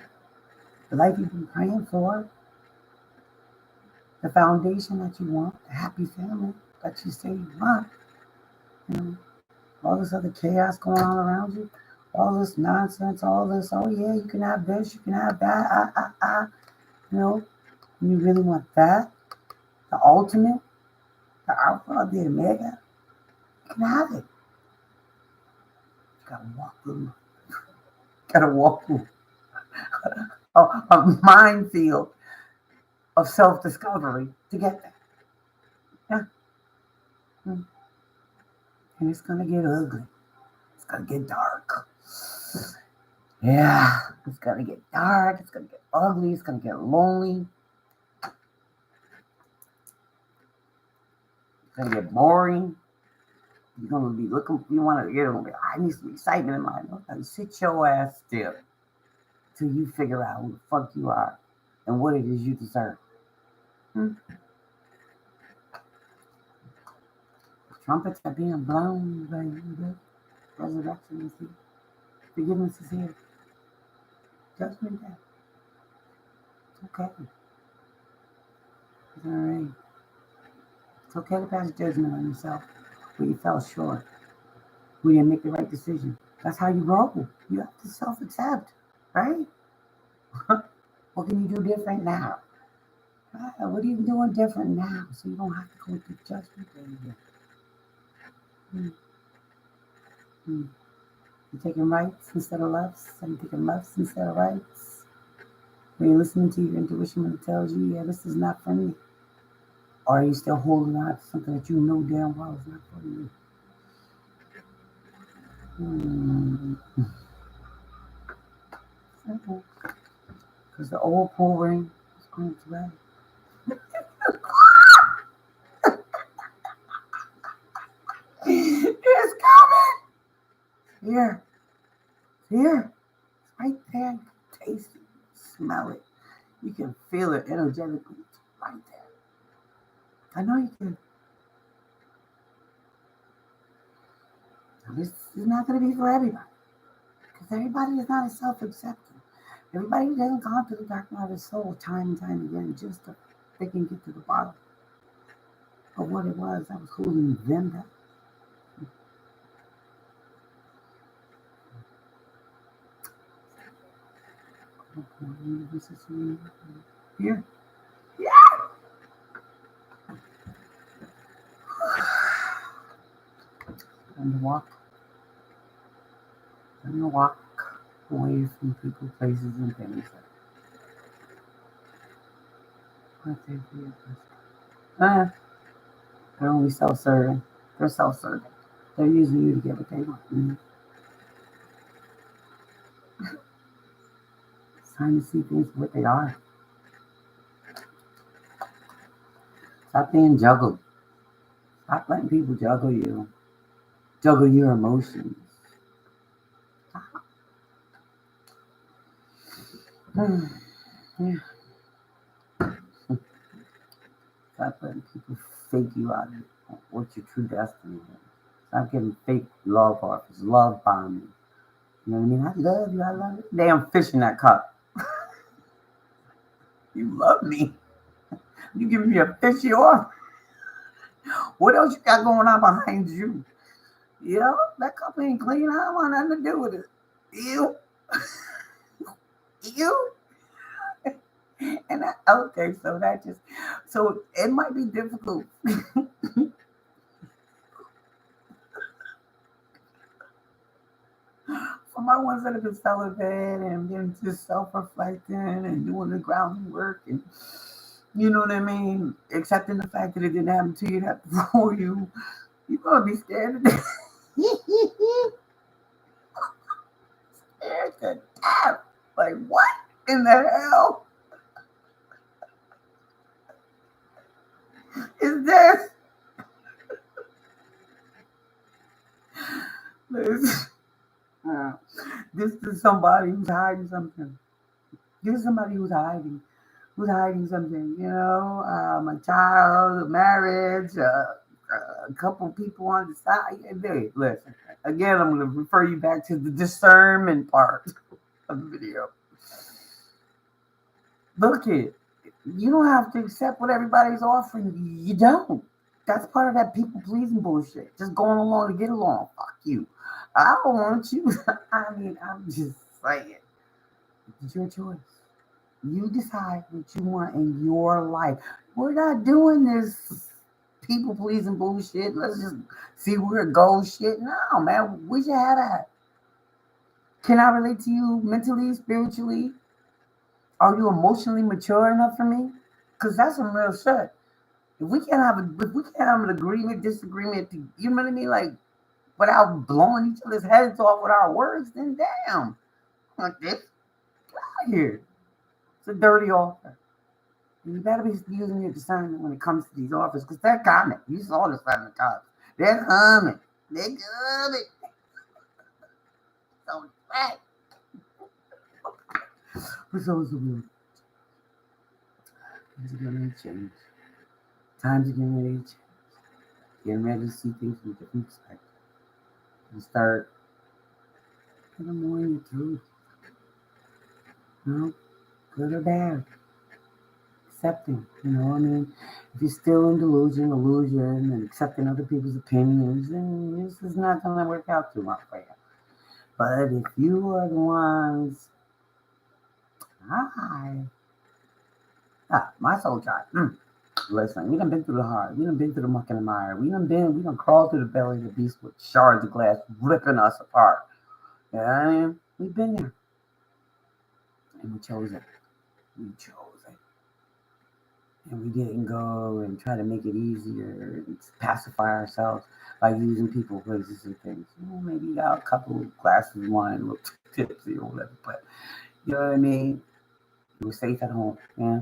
the life you've been praying for, the foundation that you want, the happy family that you say you want. You know, all this other chaos going on around you, all this nonsense, all this, oh yeah, you can have this, you can have that, you know, and you really want that, the ultimate, the alpha, the omega, you can have it. You gotta walk through, gotta walk through a minefield of self-discovery to get there. Yeah. Mm. And it's gonna get ugly. It's gonna get dark. Yeah, it's gonna get dark, it's gonna get ugly, it's gonna get lonely, it's gonna get boring. You're gonna be looking, you're gonna be, I need some excitement in my life. Sit your ass still till you figure out who the fuck you are and what it is you deserve. Hmm? Trumpets are being blown, baby. Resurrection is here. Forgiveness is here. Judgment day. It's okay. It's alright. It's okay to pass judgment on yourself when you fell short, when you make the right decision. That's how you roll. You have to self-accept, right? What can you do different now? What are you doing different now so you don't have to go through judgment day? Mm. Mm. You're taking rights instead of lefts, and you're taking lefts instead of rights. When you're listening to your intuition when it tells you, yeah, this is not for me. Or are you still holding on to something that you know damn well is not for you? Because the old pull ring is on its way. It's coming! Here. Here. It's right there. You can taste it. Smell it. You can feel it energetically. It's right there. I know you can. This is not going to be for everybody. Because everybody is not as self-accepting. Everybody doesn't go to the dark night of the soul time and time again just so they can get to the bottom of what it was that was holding them down. Here. Yeah. Learn to walk away from people, places, and things. They're only self-serving. They're self-serving. They're using you to get what they want. It's time to see things for what they are. Stop being juggled. Stop letting people juggle you. Juggle your emotions. Yeah. Stop letting people fake you out of what your true destiny is. Stop getting fake love offers, love bombing. You know what I mean? I love you, I love you. Damn fish in that cup. You love me. You giving me a fishy off. What else you got going on behind you? You know, that cup ain't clean. I don't want nothing to do with it. You. You. And okay, so it might be difficult. For my ones that have been celibate and been just self-reflecting and doing the groundwork and you know what I mean, accepting the fact that it didn't happen to you, it happened for you, you're gonna be scared to death. Scared to death. Like what in the hell is this? This, this is somebody who's hiding something. This is somebody who's hiding something, you know, a child, a marriage, a couple people on the side. Hey, listen, again, I'm going to refer you back to the discernment part of the video. Look it, you don't have to accept what everybody's offering. You don't. That's part of that people pleasing bullshit. Just going along to get along. Fuck you. I don't want you. I mean, I'm just saying. It's your choice. You decide what you want in your life. We're not doing this people pleasing bullshit. Let's just see where it goes shit. No, man. We should have that. Can I relate to you mentally, spiritually? Are you emotionally mature enough for me? Because that's some real shit. If we can't have an agreement, disagreement, you know what I mean? Like without blowing each other's heads off with our words, then damn. Like this, get out of here. It's a dirty offer. You better be using your discernment when it comes to these offers because they're coming. You saw this from the cops. They're coming. They're coming. So fat. For those of you, things are getting ready to change. Times are getting ready to change. Getting ready to see things from a different perspective. And start getting more in your truth. You know, good or bad. Accepting, you know what I mean? If you're still in illusion, and accepting other people's opinions, then this is not going to work out too much for you. But if you are the ones, my soul child, listen, we done been through the hard, we done been through the muck and the mire, we done crawled through the belly of the beast with shards of glass ripping us apart. You know what I mean? We've been there. And we chose it. We chose it. And we didn't go and try to make it easier and pacify ourselves by using people, places, and things. You know, maybe you got a couple of glasses of wine, look tipsy or whatever, but you know what I mean? You were safe at home, yeah.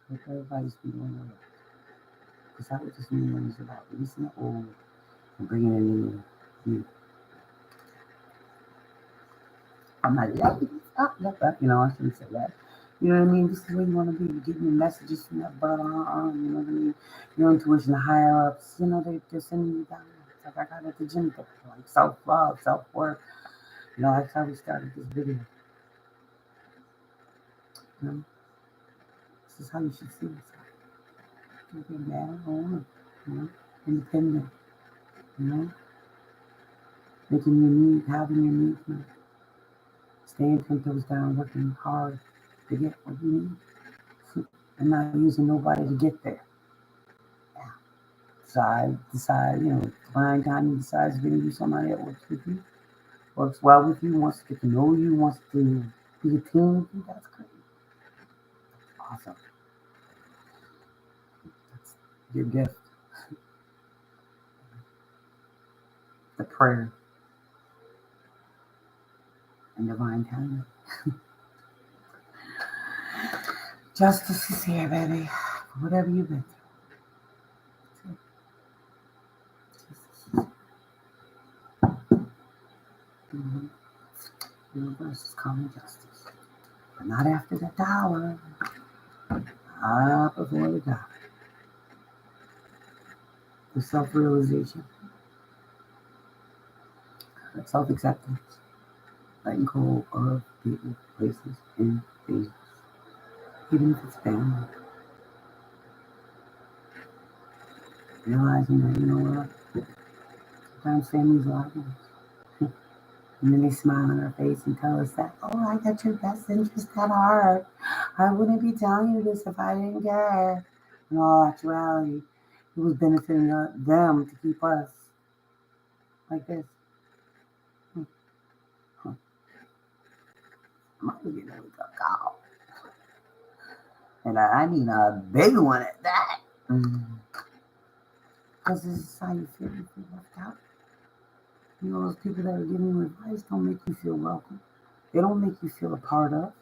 Let everybody's feeling away. Because that's what this new one is about. Releasing the old and bringing in the new. I'm not, you know, I shouldn't say that. You know what I mean? This is where you want to be. You're getting your messages from that brother, you know what I mean? Your intuition, the higher ups, you know, they're sending you down. It's like I got at the gym, like self-love, self-worth. You know, that's how we started this video. You know, this is how you should see yourself. Don't be mad or woman, you know, independent, you know, making your needs, having your needs met, staying 10 toes down, working hard to get what you need. and not using nobody to get there. Decide, divine timing decides to give you somebody that works with you, works well with you, wants to get to know you, wants to be a team with you. That's great. Awesome. That's your gift. The prayer and divine timing. Justice is here, baby. Whatever you've been through. Mm-hmm. The universe is calling justice. But not after the tower. Not before the tower. The self-realization. Self-acceptance. Letting go of people, places, and things. Even if it's family. Realizing that, you know what? Sometimes families lie to us. And then they smile on our face and tell us that, oh, I got your best interest at heart. I wouldn't be telling you this if I didn't care. In all actuality, it was benefiting them to keep us like this. I'm gonna get a call. And I mean a big one at that. Because this is how you feel. You feel left out. You know, those people that are giving you advice don't make you feel welcome. They don't make you feel a part of.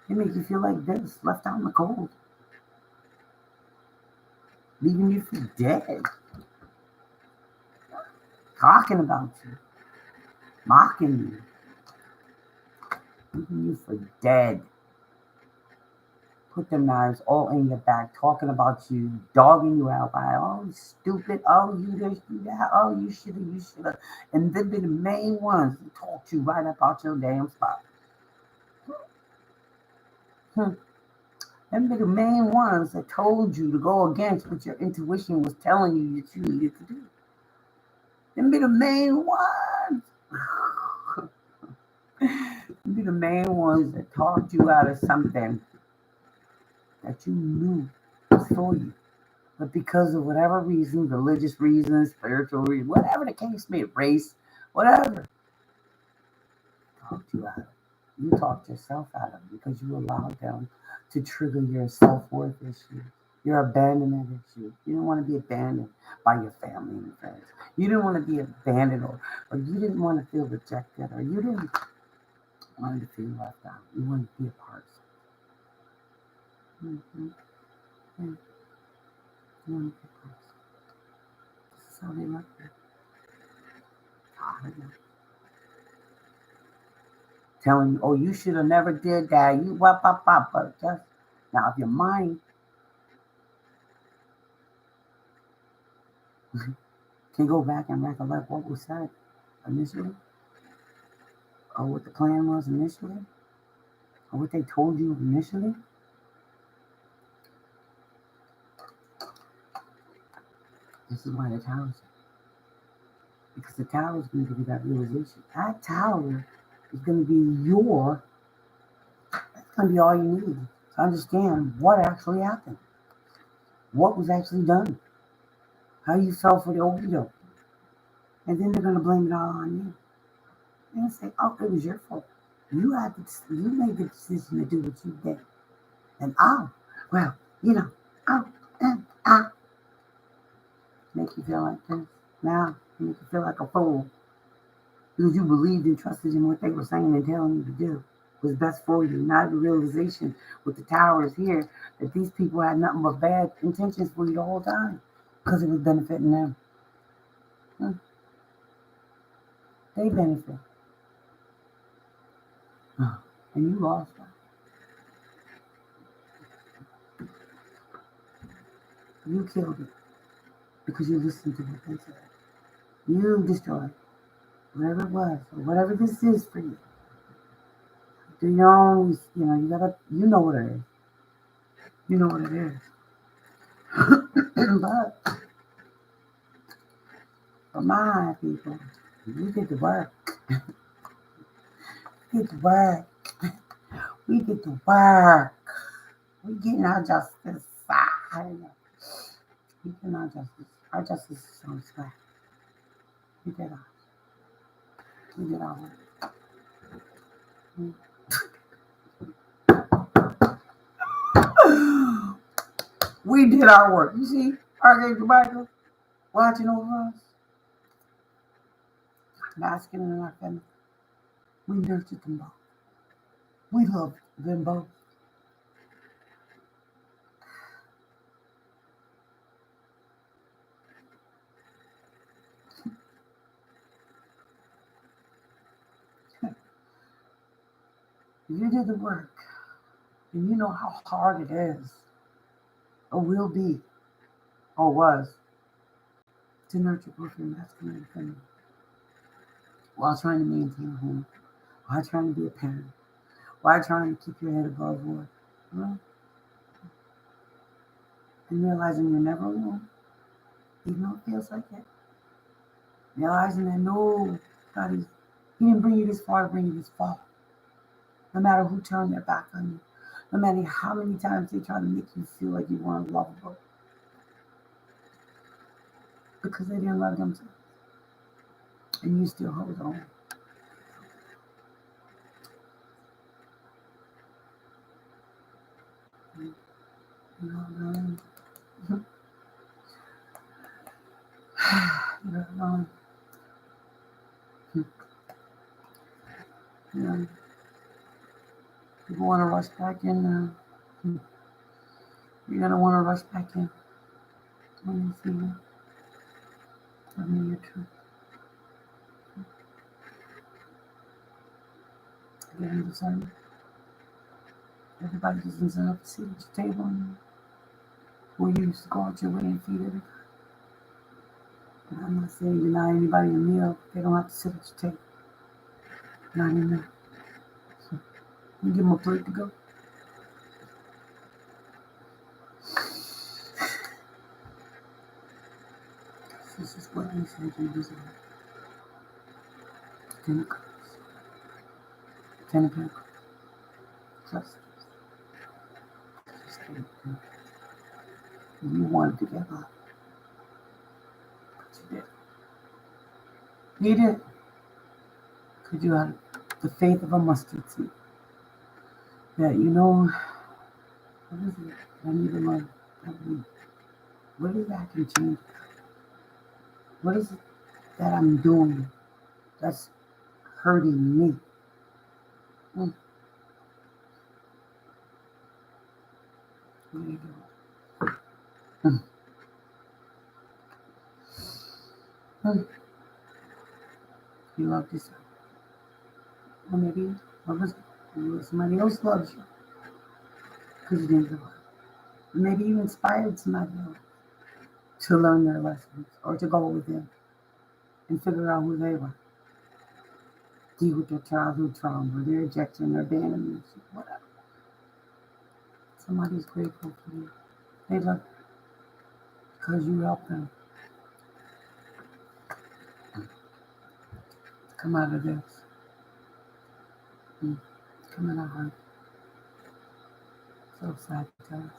They make you feel like this, left out in the cold. Leaving you for dead. Talking about you. Mocking you. Leaving you for dead. Put them knives all in your back, talking about you, dogging you out by, oh, you stupid, oh, you this, you that, oh, you shoulda. And they'd be the main ones that talk to you right about your damn spot. Them be the main ones that told you to go against what your intuition was telling you that you needed to do. Them be the main ones. Them be the main ones that talked you out of something that you knew was for you. But because of whatever reason, religious reasons, spiritual reasons, whatever the case may be, race, whatever, talked you out of it. You talked yourself out of it because you allowed them to trigger your self-worth issue, your abandonment issue. You didn't want to be abandoned by your family and friends. You didn't want to be abandoned or you didn't want to feel rejected or you didn't want to feel left out. You wanted to be a part of something. Yeah. You wanted to be a part of something. This is how they love you. I don't know. Telling you, oh, you should have never did that. You but just now if your mind can go back and recollect what was said initially, or what the plan was initially, or what they told you initially, this is why the tower is. Because the tower is going to give you that realization. That tower is going to be that's going to be all you need to understand what actually happened, what was actually done, how you felt for the ordeal. And then they're going to blame it all on you. They're going to say, oh, it was your fault. You made the decision to do what you did. And well, make you feel like this. Now, make you feel like a fool. Because you believed and trusted in what they were saying and telling you to do was best for you. Not the realization with the towers here that these people had nothing but bad intentions for you the whole time. Because it was benefiting them. They benefit. And you lost that. You killed it. Because you listened to what they said. You destroyed whatever it was, or whatever this is for you. Do your own, you know what it is. You know what it is. But for my people, we get to work. We get to work. We get to work. We getting our justice. I don't know. We getting our justice. Our justice is on its way. We did ours. We did our work. We did our work. You see, Archangel Michael watching over us, basking in our family. We nurtured them both. We loved them both. You did the work, and you know how hard it is, or will be, or was, to nurture both your masculine and feminine while trying to maintain a home, while trying to be a parent, while trying to keep your head above water, well, and realizing you're never alone, even though it feels like it. Realizing that no, God is, He didn't bring you this far to bring you this far. No matter who turned their back on you, no matter how many times they try to make you feel like you weren't lovable, because they didn't love themselves, and you still hold on. You hold on. You hold on. You know, people want to rush back in now. You're gonna want to rush back in when you see you. Tell me your truth. Again, discernment. Everybody doesn't deserve a seat at your table anymore. Who you used to go out your way and feed everybody. And I'm not saying deny anybody a meal. They don't have to sit at your table. Not anymore. So you give them a plate to go. This is what I said you deserve. 10 of cups. 10 of pentacles. Trust. You wanted to give up. But you did. You did. Because you had the faith of a mustard seed. That you know, what is it? I need to learn. What is that I can change? What is it that I'm doing that's hurting me? Mm. What are you doing? Mm. Mm. You love yourself. Or maybe somebody else loves you because you didn't give up. Maybe you inspired somebody else to learn their lessons or to go within and figure out who they were. Deal with their childhood trauma, their rejection, their abandonment, whatever. Somebody's grateful for you. They love you because you helped them come out of this. Come out of hurt. So sad because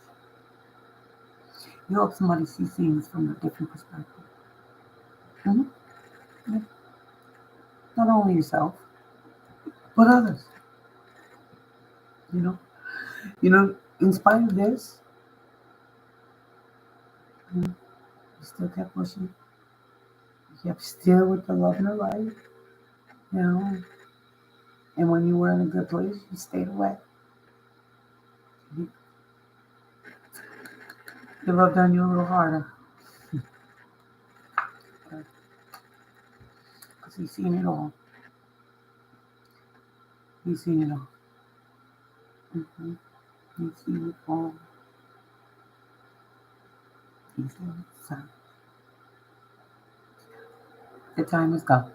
you help somebody see things from a different perspective. Mm-hmm. Yeah. Not only yourself, but others. You know, in spite of this, you still kept pushing. You kept still with the love in your life, you know. And when you were in a good place, you stayed away. You, you loved on you a little harder. Because he's seen it all. He's seen it all. Mm-hmm. He's seen it all. He's seen it. So, the time has come.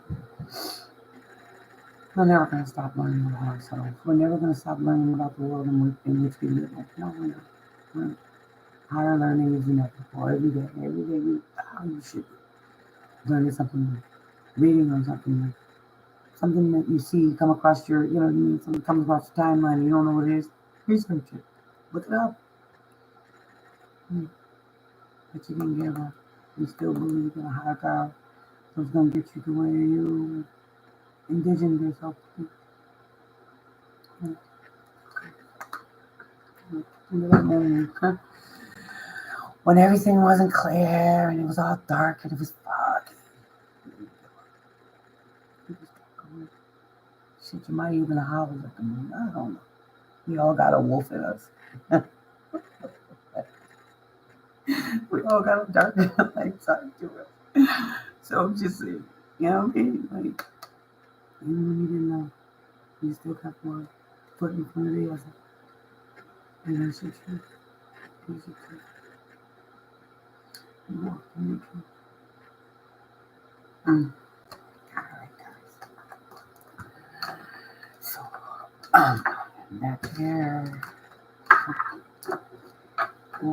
We're never going to stop learning about ourselves. We're never going to stop learning about the world in which we live in. No, we're not. Higher learning is inevitable. Every day you should be learning something new, reading on something new, something that you see come across your, you know what I mean, something comes across your timeline and you don't know what it is. Research it, look it up, Mm. But you didn't give up. You still believe in a higher power. So it's going to get you to where you envision yourself to be. Mm. Into that moment, when everything wasn't clear and it was all dark and it was foggy. Shit, you might even howl at the moon. I don't know. We all got a wolf in us. We all got a dark and light side to it. So I'm just saying, you know what I mean? Like, even when you didn't know, you still kept one foot in front of the other. And that's your truth. That's your truth. You walk in your truth. Alright, guys. So, back here. I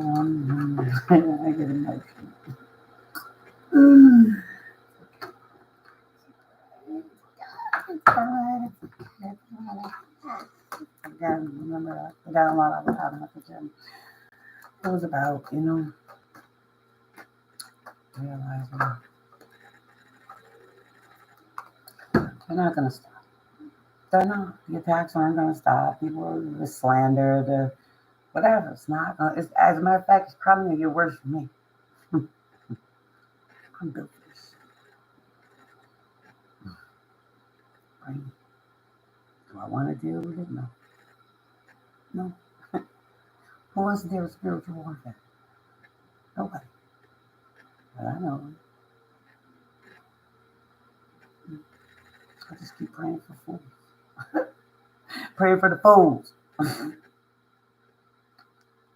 get emotional. Again, remember, I got a lot of what happened at the gym. It was about, realizing they're not going to stop. They're not. The attacks aren't going to stop. People, the slander, the whatever. It's not. It's, as a matter of fact, it's probably going to get worse for me. I'm built for this. Right? Do I want to deal with it? No. No. Who wants to deal with spiritual warfare? Nobody. But I know. I just keep praying for fools. Praying for the fools.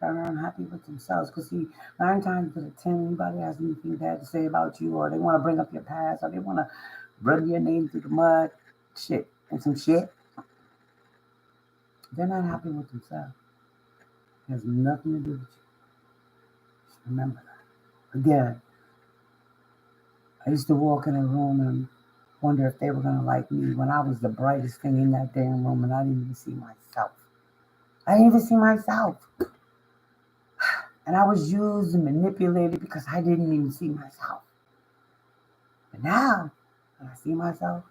That are unhappy with themselves. Because see, 9 times out of 10, anybody has anything bad to say about you, or they want to bring up your past, or they want to rub your name through the mud, shit, and some shit, they're not happy with themselves. It has nothing to do with you. Just remember that. Again, I used to walk in a room and wonder if they were going to like me when I was the brightest thing in that damn room and I didn't even see myself. I didn't even see myself. And I was used and manipulated because I didn't even see myself. But now, when I see myself,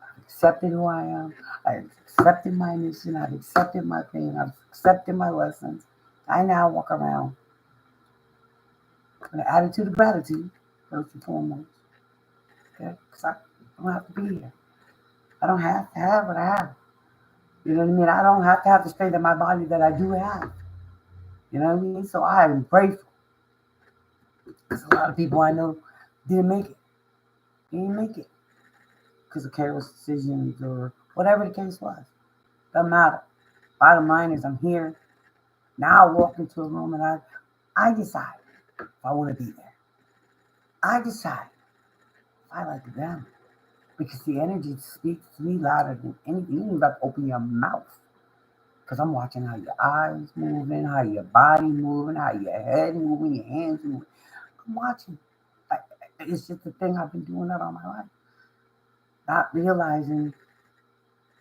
I've accepted who I am. I've accepted my mission. I've accepted my pain. I've accepted my lessons. I now walk around with an attitude of gratitude, first and foremost. Okay? Because I don't have to be here. I don't have to have what I have. You know what I mean? I don't have to have the strength of my body that I do have. You know what I mean? So I am grateful. Because a lot of people I know didn't make it. They didn't make it because of careless decisions or whatever the case was. Doesn't matter. Bottom line is I'm here. Now I walk into a room and I decide if I want to be there. I decide if I like them. Because the energy speaks to me louder than anything. You don't even have to open your mouth. Because I'm watching how your eyes moving, how your body moving, how your head moving, your hands moving. I'm watching. It's just a thing I've been doing that all my life. Not realizing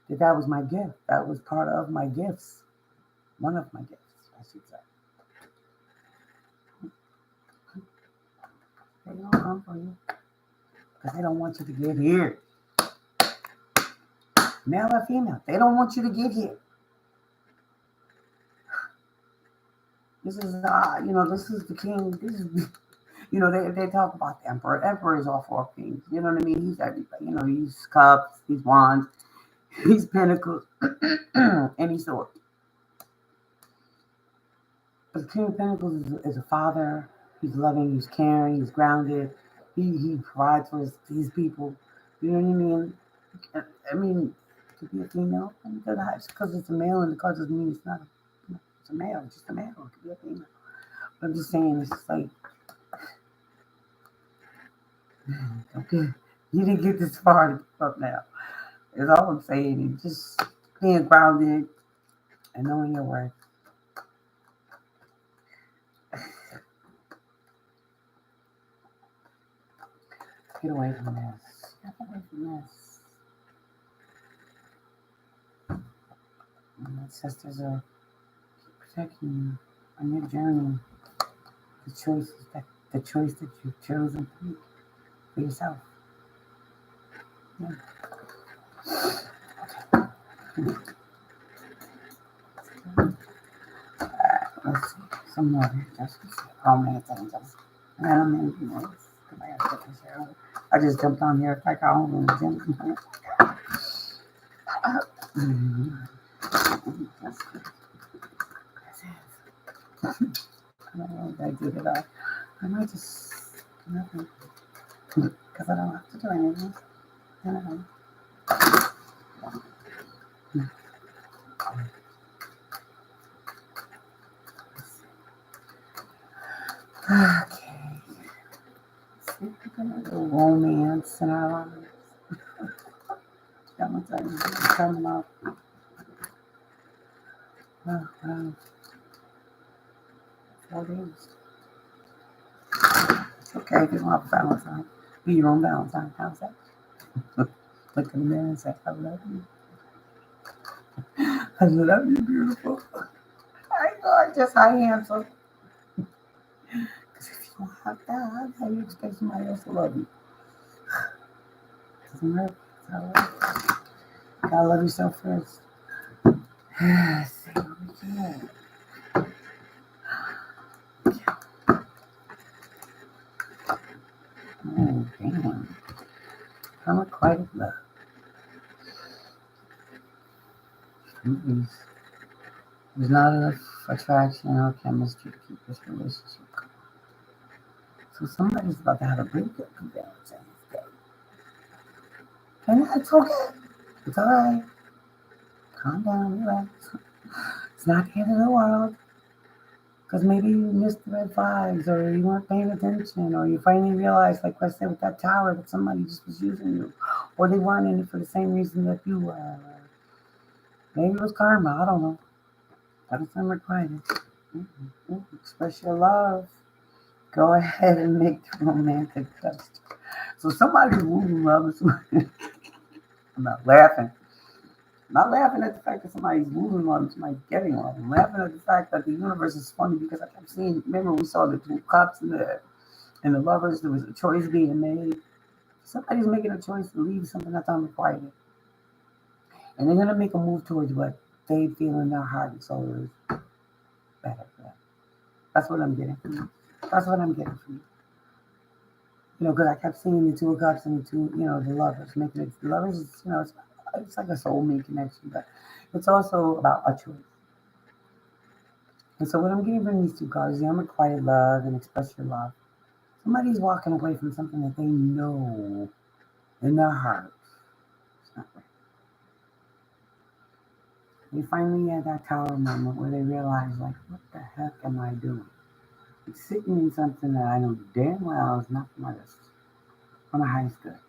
that that was my gift. That was part of my gifts. One of my gifts, I should say. They don't come for you because they don't want you to get here. Male or female, they don't want you to get here. This is, this is the king. This is, they talk about the emperor. Emperor is all 4 kings. You know what I mean? He's everybody. He's cups, he's wands, he's pentacles, and he's swords. But the king of pentacles is a father. He's loving. He's caring. He's grounded. He provides for his people. You know what I mean? I mean, to be a female, because it's a male and the card doesn't mean it's not. It's a male. It's just a male. It could be a female. But I'm just saying, it's just like, okay, you didn't get this far to keep up now. Is all I'm saying. And just being grounded and knowing your worth. Get away from this. Get away from this. My sisters are protecting you on your journey. the choice that you've chosen to make for yourself. Yeah. Let's see. Some more just romance angels. I don't know if you know this. I just jumped on here like I own the gym. I don't know if I did it all. I might just nothing because I don't have to do anything. I don't know. Okay. Romance in our lives. That one's coming up. Oh, 4 days. Okay, if you want Valentine, be your own Valentine. How's that? Look in the mirror and say, I love you. I love you, beautiful. I gorgeous, I handsome. Because if you don't have that, how do you expect somebody else to love you? Doesn't work. Gotta love yourself first. See what we can. Oh, damn. I'm quite love. There's not enough attraction or chemistry to keep this relationship going. So somebody's about to have a breakup on Valentine's Day. And that's okay. It's alright. Calm down, relax. It's not the end of the world. Because maybe you missed the red flags, or you weren't paying attention, or you finally realized, like I said with that tower, that somebody just was using you, or they weren't in it for the same reason that you were. Maybe it was karma, I don't know. That is unrequited. Express your love. Go ahead and make the romantic gesture. So somebody's losing love. I'm not laughing. I'm not laughing at the fact that somebody's losing love and somebody's getting love. I'm laughing at the fact that the universe is funny because I kept seeing, remember we saw the two cups and the lovers, there was a choice being made. Somebody's making a choice to leave something that's unrequited. And they're going to make a move towards what they feel in their heart and soul is better for them. That's what I'm getting from you. That's what I'm getting from you. You know, because I kept seeing the two of cups and the two, you know, the lovers making it. The lovers, is, you know, it's like a soulmate connection, but it's also about a choice. And so what I'm getting from these two cards is the unrequited love and express your love. Somebody's walking away from something that they know in their heart. It's not right. They finally had that tower moment where they realize, like, what the heck am I doing? It's sitting in something that I know damn well is not for my best, for my highest good.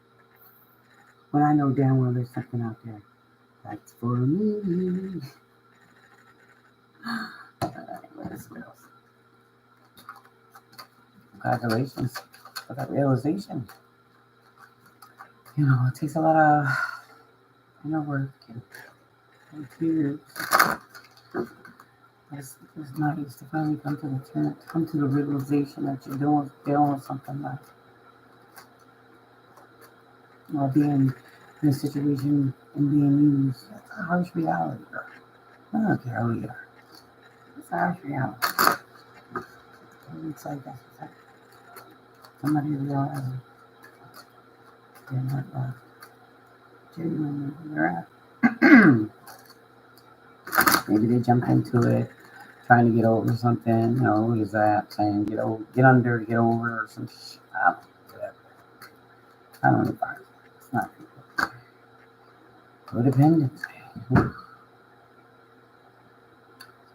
When I know damn well there's something out there that's for me. What else? Congratulations for that realization. You know, it takes a lot of inner work and tears. It's nice to finally come to the realization that you're dealing with something like, or being in a situation and being used. That's a harsh reality, girl. I don't care who you are. It's a harsh reality. It's like that. Somebody realizes they're not genuinely who they're at. Maybe they jump into it trying to get over something, you know, is that saying get under, get over, or some shit. I don't know. It's not people. Codependence.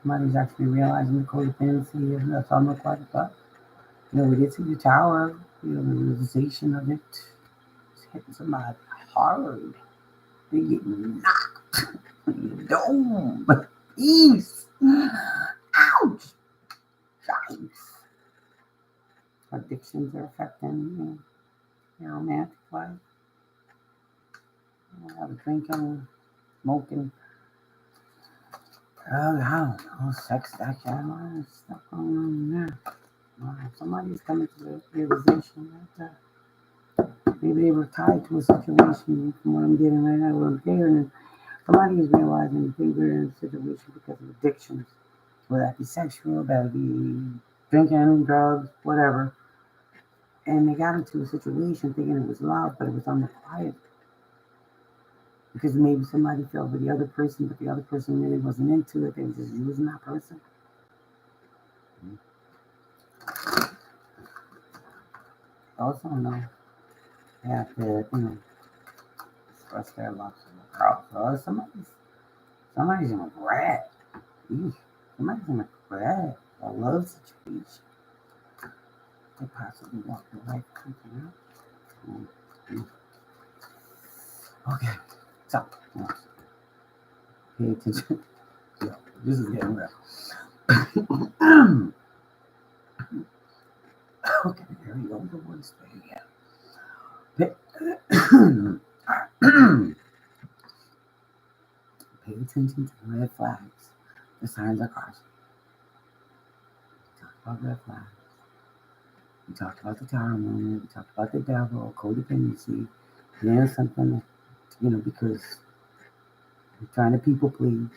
Somebody's actually realizing the codependency of that's unrequited love. You know, we did see the tower, you know, the realization of it. It's hitting somebody hard. They get knocked in the dome. Peace. Ouch. Yikes. Addictions are affecting your romantic life. Have a drinking, smoking, I don't know, sex, that kind of stuff going on there. Somebody's coming to the realization that maybe they were tied to a situation from what I'm getting right now. What I'm hearing is somebody is realizing they were in a situation because of addictions, whether that be sexual, that be drinking, drugs, whatever. And they got into a situation thinking it was love, but it was unrequited. Because maybe somebody fell for the other person, but the other person really wasn't into it. They were just using that person. Also, no, they have to, express their love to the crowd. So somebody's in a regret. Somebody's in a regret, a love situation. They possibly walked away from something else. Okay, so pay attention. Yeah, this is getting real. Okay, there we go. The words again. Pay attention to the red flags, the signs of caution. We talked about red flags. We talked about the tower moment. We talked about the devil, codependency. Then something, because we're trying to people please.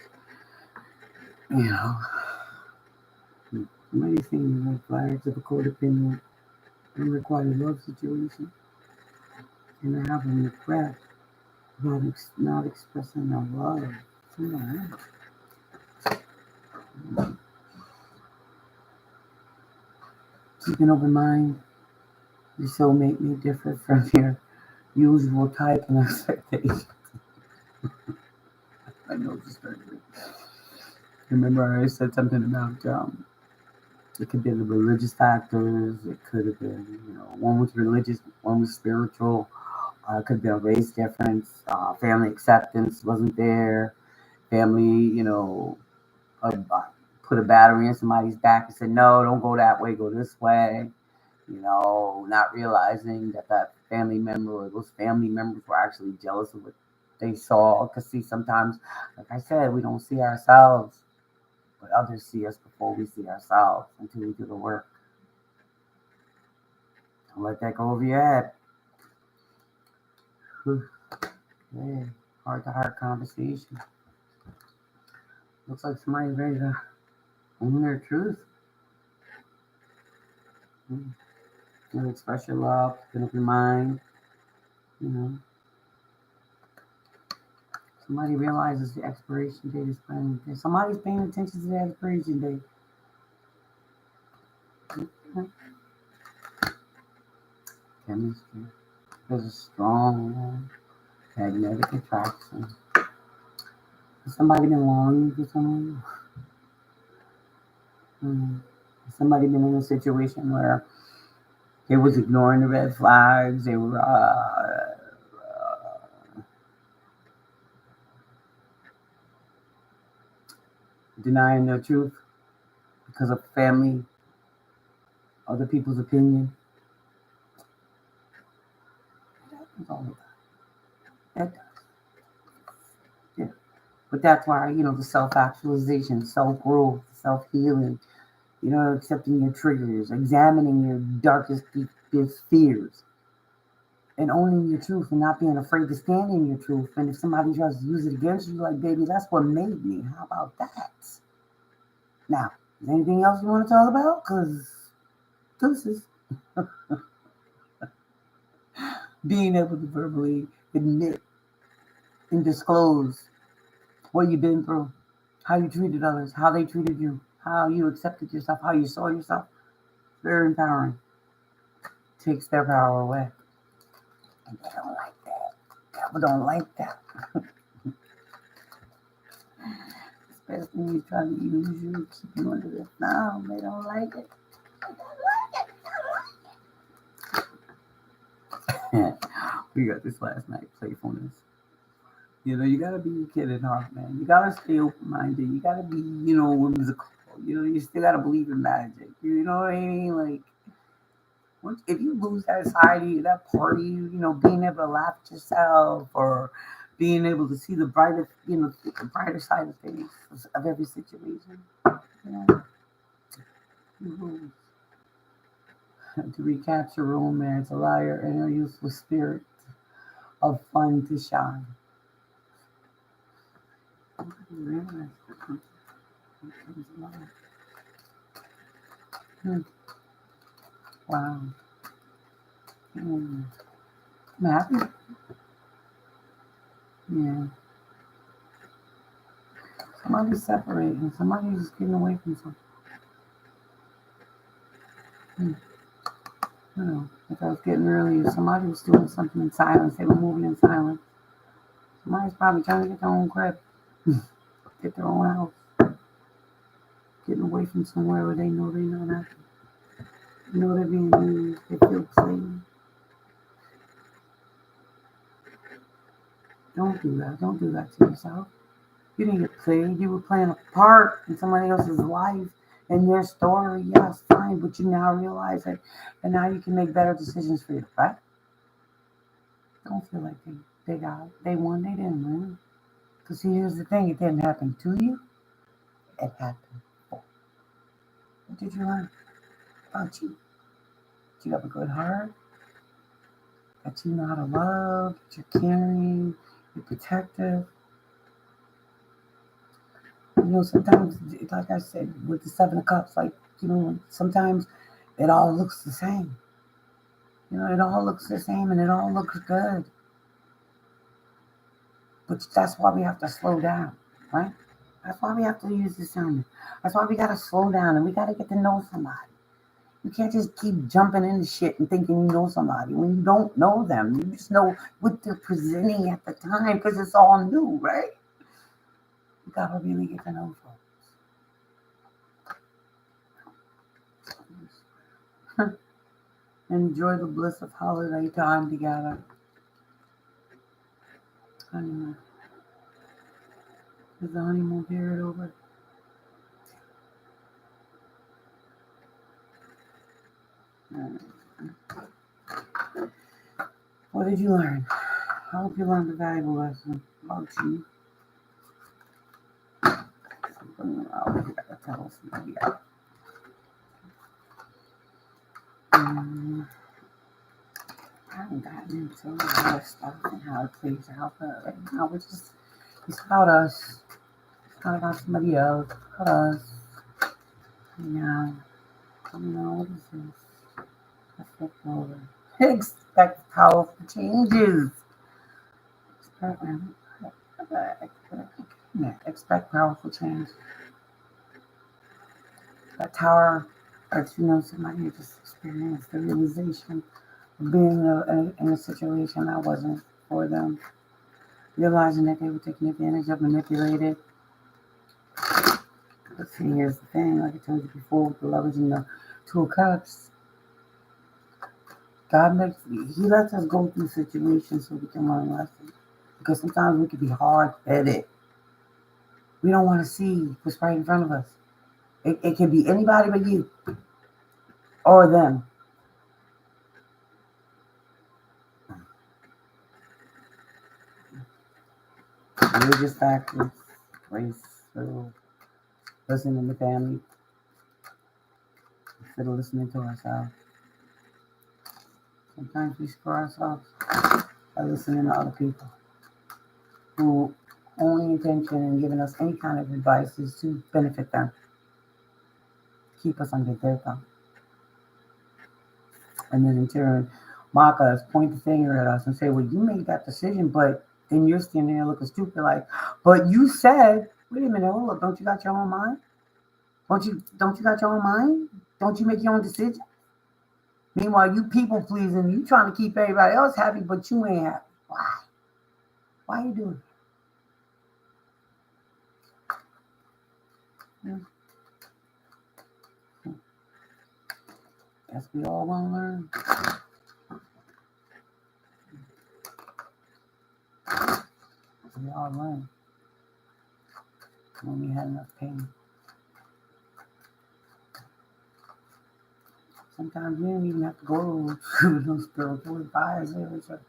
Somebody's saying the red flags of a codependent, unrequited love situation, and they're having regret about not expressing their love. Keep an open mind. Your soulmate may differ from your usual type and expectation. I know it's disturbing. Remember, I said something about it could be the religious factors. It could have been, one was religious, one was spiritual. It could be a race difference. Family acceptance wasn't there. Family, uh, uh, put a battery in somebody's back and said, no, don't go that way, go this way. Not realizing that family member or those family members were actually jealous of what they saw. Because, see, sometimes, like I said, we don't see ourselves, but others see us before we see ourselves until we do the work. Don't let that go over your head. Yeah, heart to heart conversation. Looks like somebody's ready to own their truth. Express your love, open up your mind. Somebody realizes the expiration date is playing. Somebody's paying attention to the expiration date. Chemistry. There's a strong magnetic attraction. Has somebody been longing for someone? Has somebody been in a situation where they was ignoring the red flags? They were denying their truth because of family, other people's opinion. That does. Yeah. But that's why, the self-actualization, self-growth, self-healing, accepting your triggers, examining your darkest, deepest fears, and owning your truth and not being afraid to stand in your truth. And if somebody tries to use it against you, like, baby, that's what made me. How about that? Now, is there anything else you want to talk about? Because deuces. Being able to verbally admit and disclose what you've been through, how you treated others, how they treated you, how you accepted yourself, how you saw yourself. Very empowering. Takes their power away. And they don't like that. People don't like that. Especially when you try to use you, keep you under their thumb. They don't like it. We got this last night, playfulness. You gotta be a kid at heart, man. You gotta stay open-minded. You gotta be, whimsical. You still gotta believe in magic. You know what I mean? Like, if you lose that side of you, that part of you, being able to laugh at yourself or being able to see the brighter, the brighter side of things, of every situation, you lose. to recapture romance, allow your inner youthful spirit of fun to shine. Wow. I'm happy. Yeah. Somebody's separating. Somebody's getting away from something. You know, like I was getting earlier, somebody was doing something in silence. They were moving in silence. Somebody's probably trying to get their own crib, get their own house, getting away from somewhere where they know they're not happy. You know they're being used. They feel played. Don't do that. Don't do that to yourself. You didn't get played. You were playing a part in somebody else's life and their story. Yes, fine, but you now realize it, and now you can make better decisions for you, right? Don't feel like they won. They didn't win. Because see, here's the thing: it didn't happen to you. It happened for. What did you learn about you? That you have a good heart. That you know how to love. That you're caring. You're protective. You know, sometimes, like I said, with the Seven of Cups, like, you know, sometimes it all looks the same. You know, it all looks the same and it all looks good. But that's why we have to slow down, right? That's why we have to use discernment. That's why we got to slow down and we got to get to know somebody. You can't just keep jumping into shit and thinking you know somebody when you don't know them. You just know what they're presenting at the time because it's all new, right? You got to really get to know folks. Enjoy the bliss of holiday time together. Honeymoon. Is the honeymoon period over? What did you learn? I hope you learned a valuable lesson about you. We gotta tell somebody else. I haven't gotten into a lot of stuff and how it plays out, but right now it's about us. It's not about somebody else. It's about us. Yeah. What is this? Let's look over. Expect powerful changes. Expect powerful change. That tower, or you know, somebody who just experienced the realization of being in a situation that wasn't for them, realizing that they were taken advantage of, manipulated. But see, here's the thing, like I told you before, with the lovers and the Two of Cups, He lets us go through situations so we can learn lessons. Because sometimes we can be hard-headed. We don't want to see what's right in front of us. It can be anybody but you or them. Religious factors, race, listening to family, instead of listening to ourselves. Sometimes we screw ourselves by listening to other people who only intention in giving us any kind of advice is to benefit them, keep us under their thumb, and then in turn mock us, point the finger at us, and say, "Well, you made that decision," but then you're standing there looking stupid, like, "But you said, wait a minute, hold up, don't you got your own mind? Don't you got your own mind? Don't you make your own decision?" Meanwhile, you people pleasing, you trying to keep everybody else happy, but you ain't happy. Why? Why you doing it? Guess we all want to learn. We all learn when we had enough pain. Sometimes we don't even have to go to those spiritual advisors or,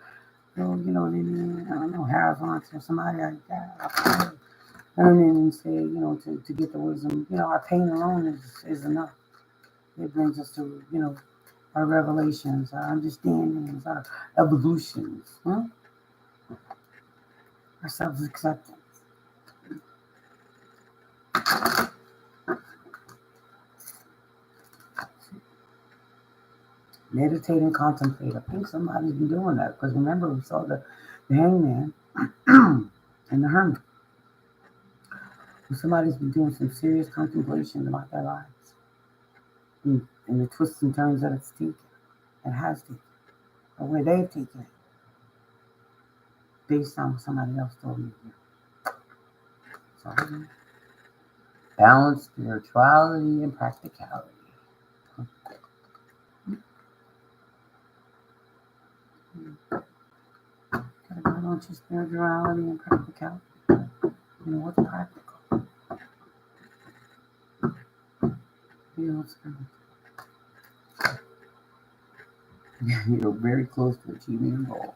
you know what I mean? I don't know, Hierophants or somebody like that. Learn in and say, to get the wisdom. Our pain alone is enough. It brings us to, our revelations, our understandings, our evolutions, our self-acceptance. Meditate and contemplate. I think somebody's been doing that because remember we saw the hangman and the hermit. Somebody's been doing some serious contemplation about their lives and the twists and turns that it's taken and has taken, or where they've taken it, based on what somebody else told me. So, balance spirituality and practicality. Gotta balance your spirituality and practicality. You know what's practical? You know what's spiritual. You're very close to achieving your goal.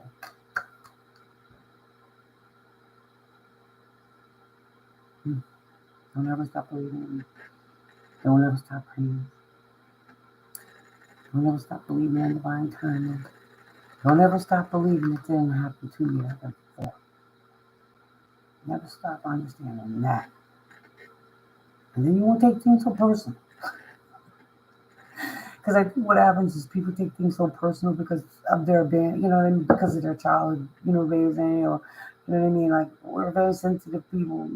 Don't ever stop believing. Don't ever stop praying. Don't ever stop believing in divine timing. Don't ever stop believing it didn't happen to you ever before. Never stop understanding that. And then you won't take things so personal. Because I think what happens is people take things so personal because of their band, you know what I mean? Because of their childhood, raising, or, you know what I mean? Like, we're very sensitive people,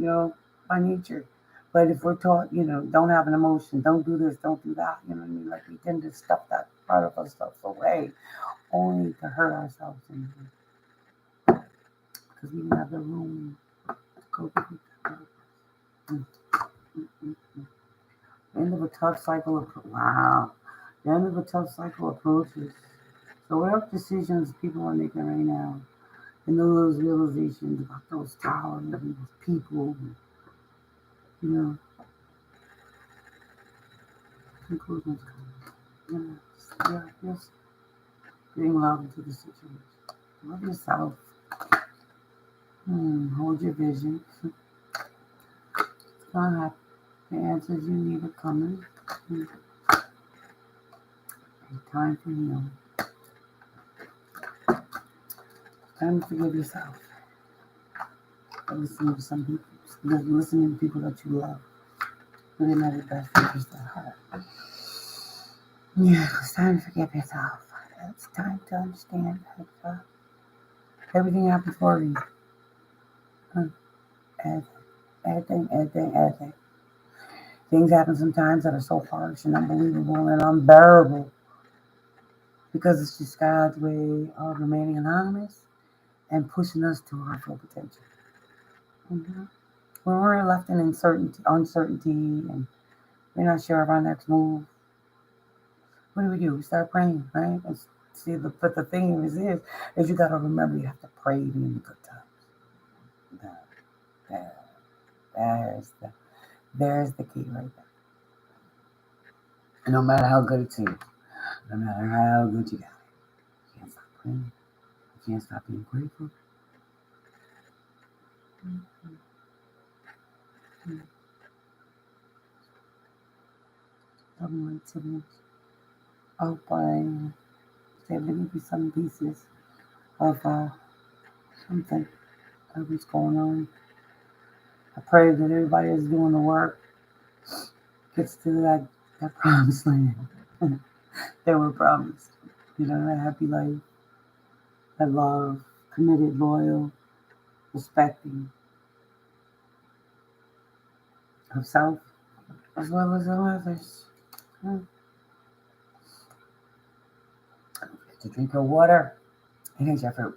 by nature. But if we're taught, don't have an emotion, don't do this, don't do that, you know what I mean? Like, we tend to stuff that part of ourselves away, only to hurt ourselves. Because we didn't have the room to go through that. End of a tough cycle of, wow. The end of a tough cycle approaches. So whatever decisions people are making right now, and those realizations about those towers and those people, conclusions come. Just bring love into the situation. Love yourself. Hold your vision. It's gonna happen. The answers you need are coming. Time for healing. Time to forgive yourself. Listening to some people. Listening to people that you love. Really not your best interest at heart. Yeah, it's time to forgive yourself. It's time to understand that everything happens for a reason. Everything. Things happen sometimes that are so harsh and unbelievable and unbearable because it's just God's way of remaining anonymous and pushing us to our full potential. When we're left in uncertainty, and we're not sure of our next move, what do? We start praying, right? But the thing is you got to remember you have to pray even in the good times. There's the key right there. And no matter how good it seems, no matter how good you got it, you can't stop praying. You can't stop being grateful. Loving my siblings. I hope I was able to give you some pieces of something that was going on. I pray that everybody is doing the work gets to that promised land they were promised. That happy life, that love, committed, loyal, respecting of self as well as of others. To drink your water. And here's your fruit.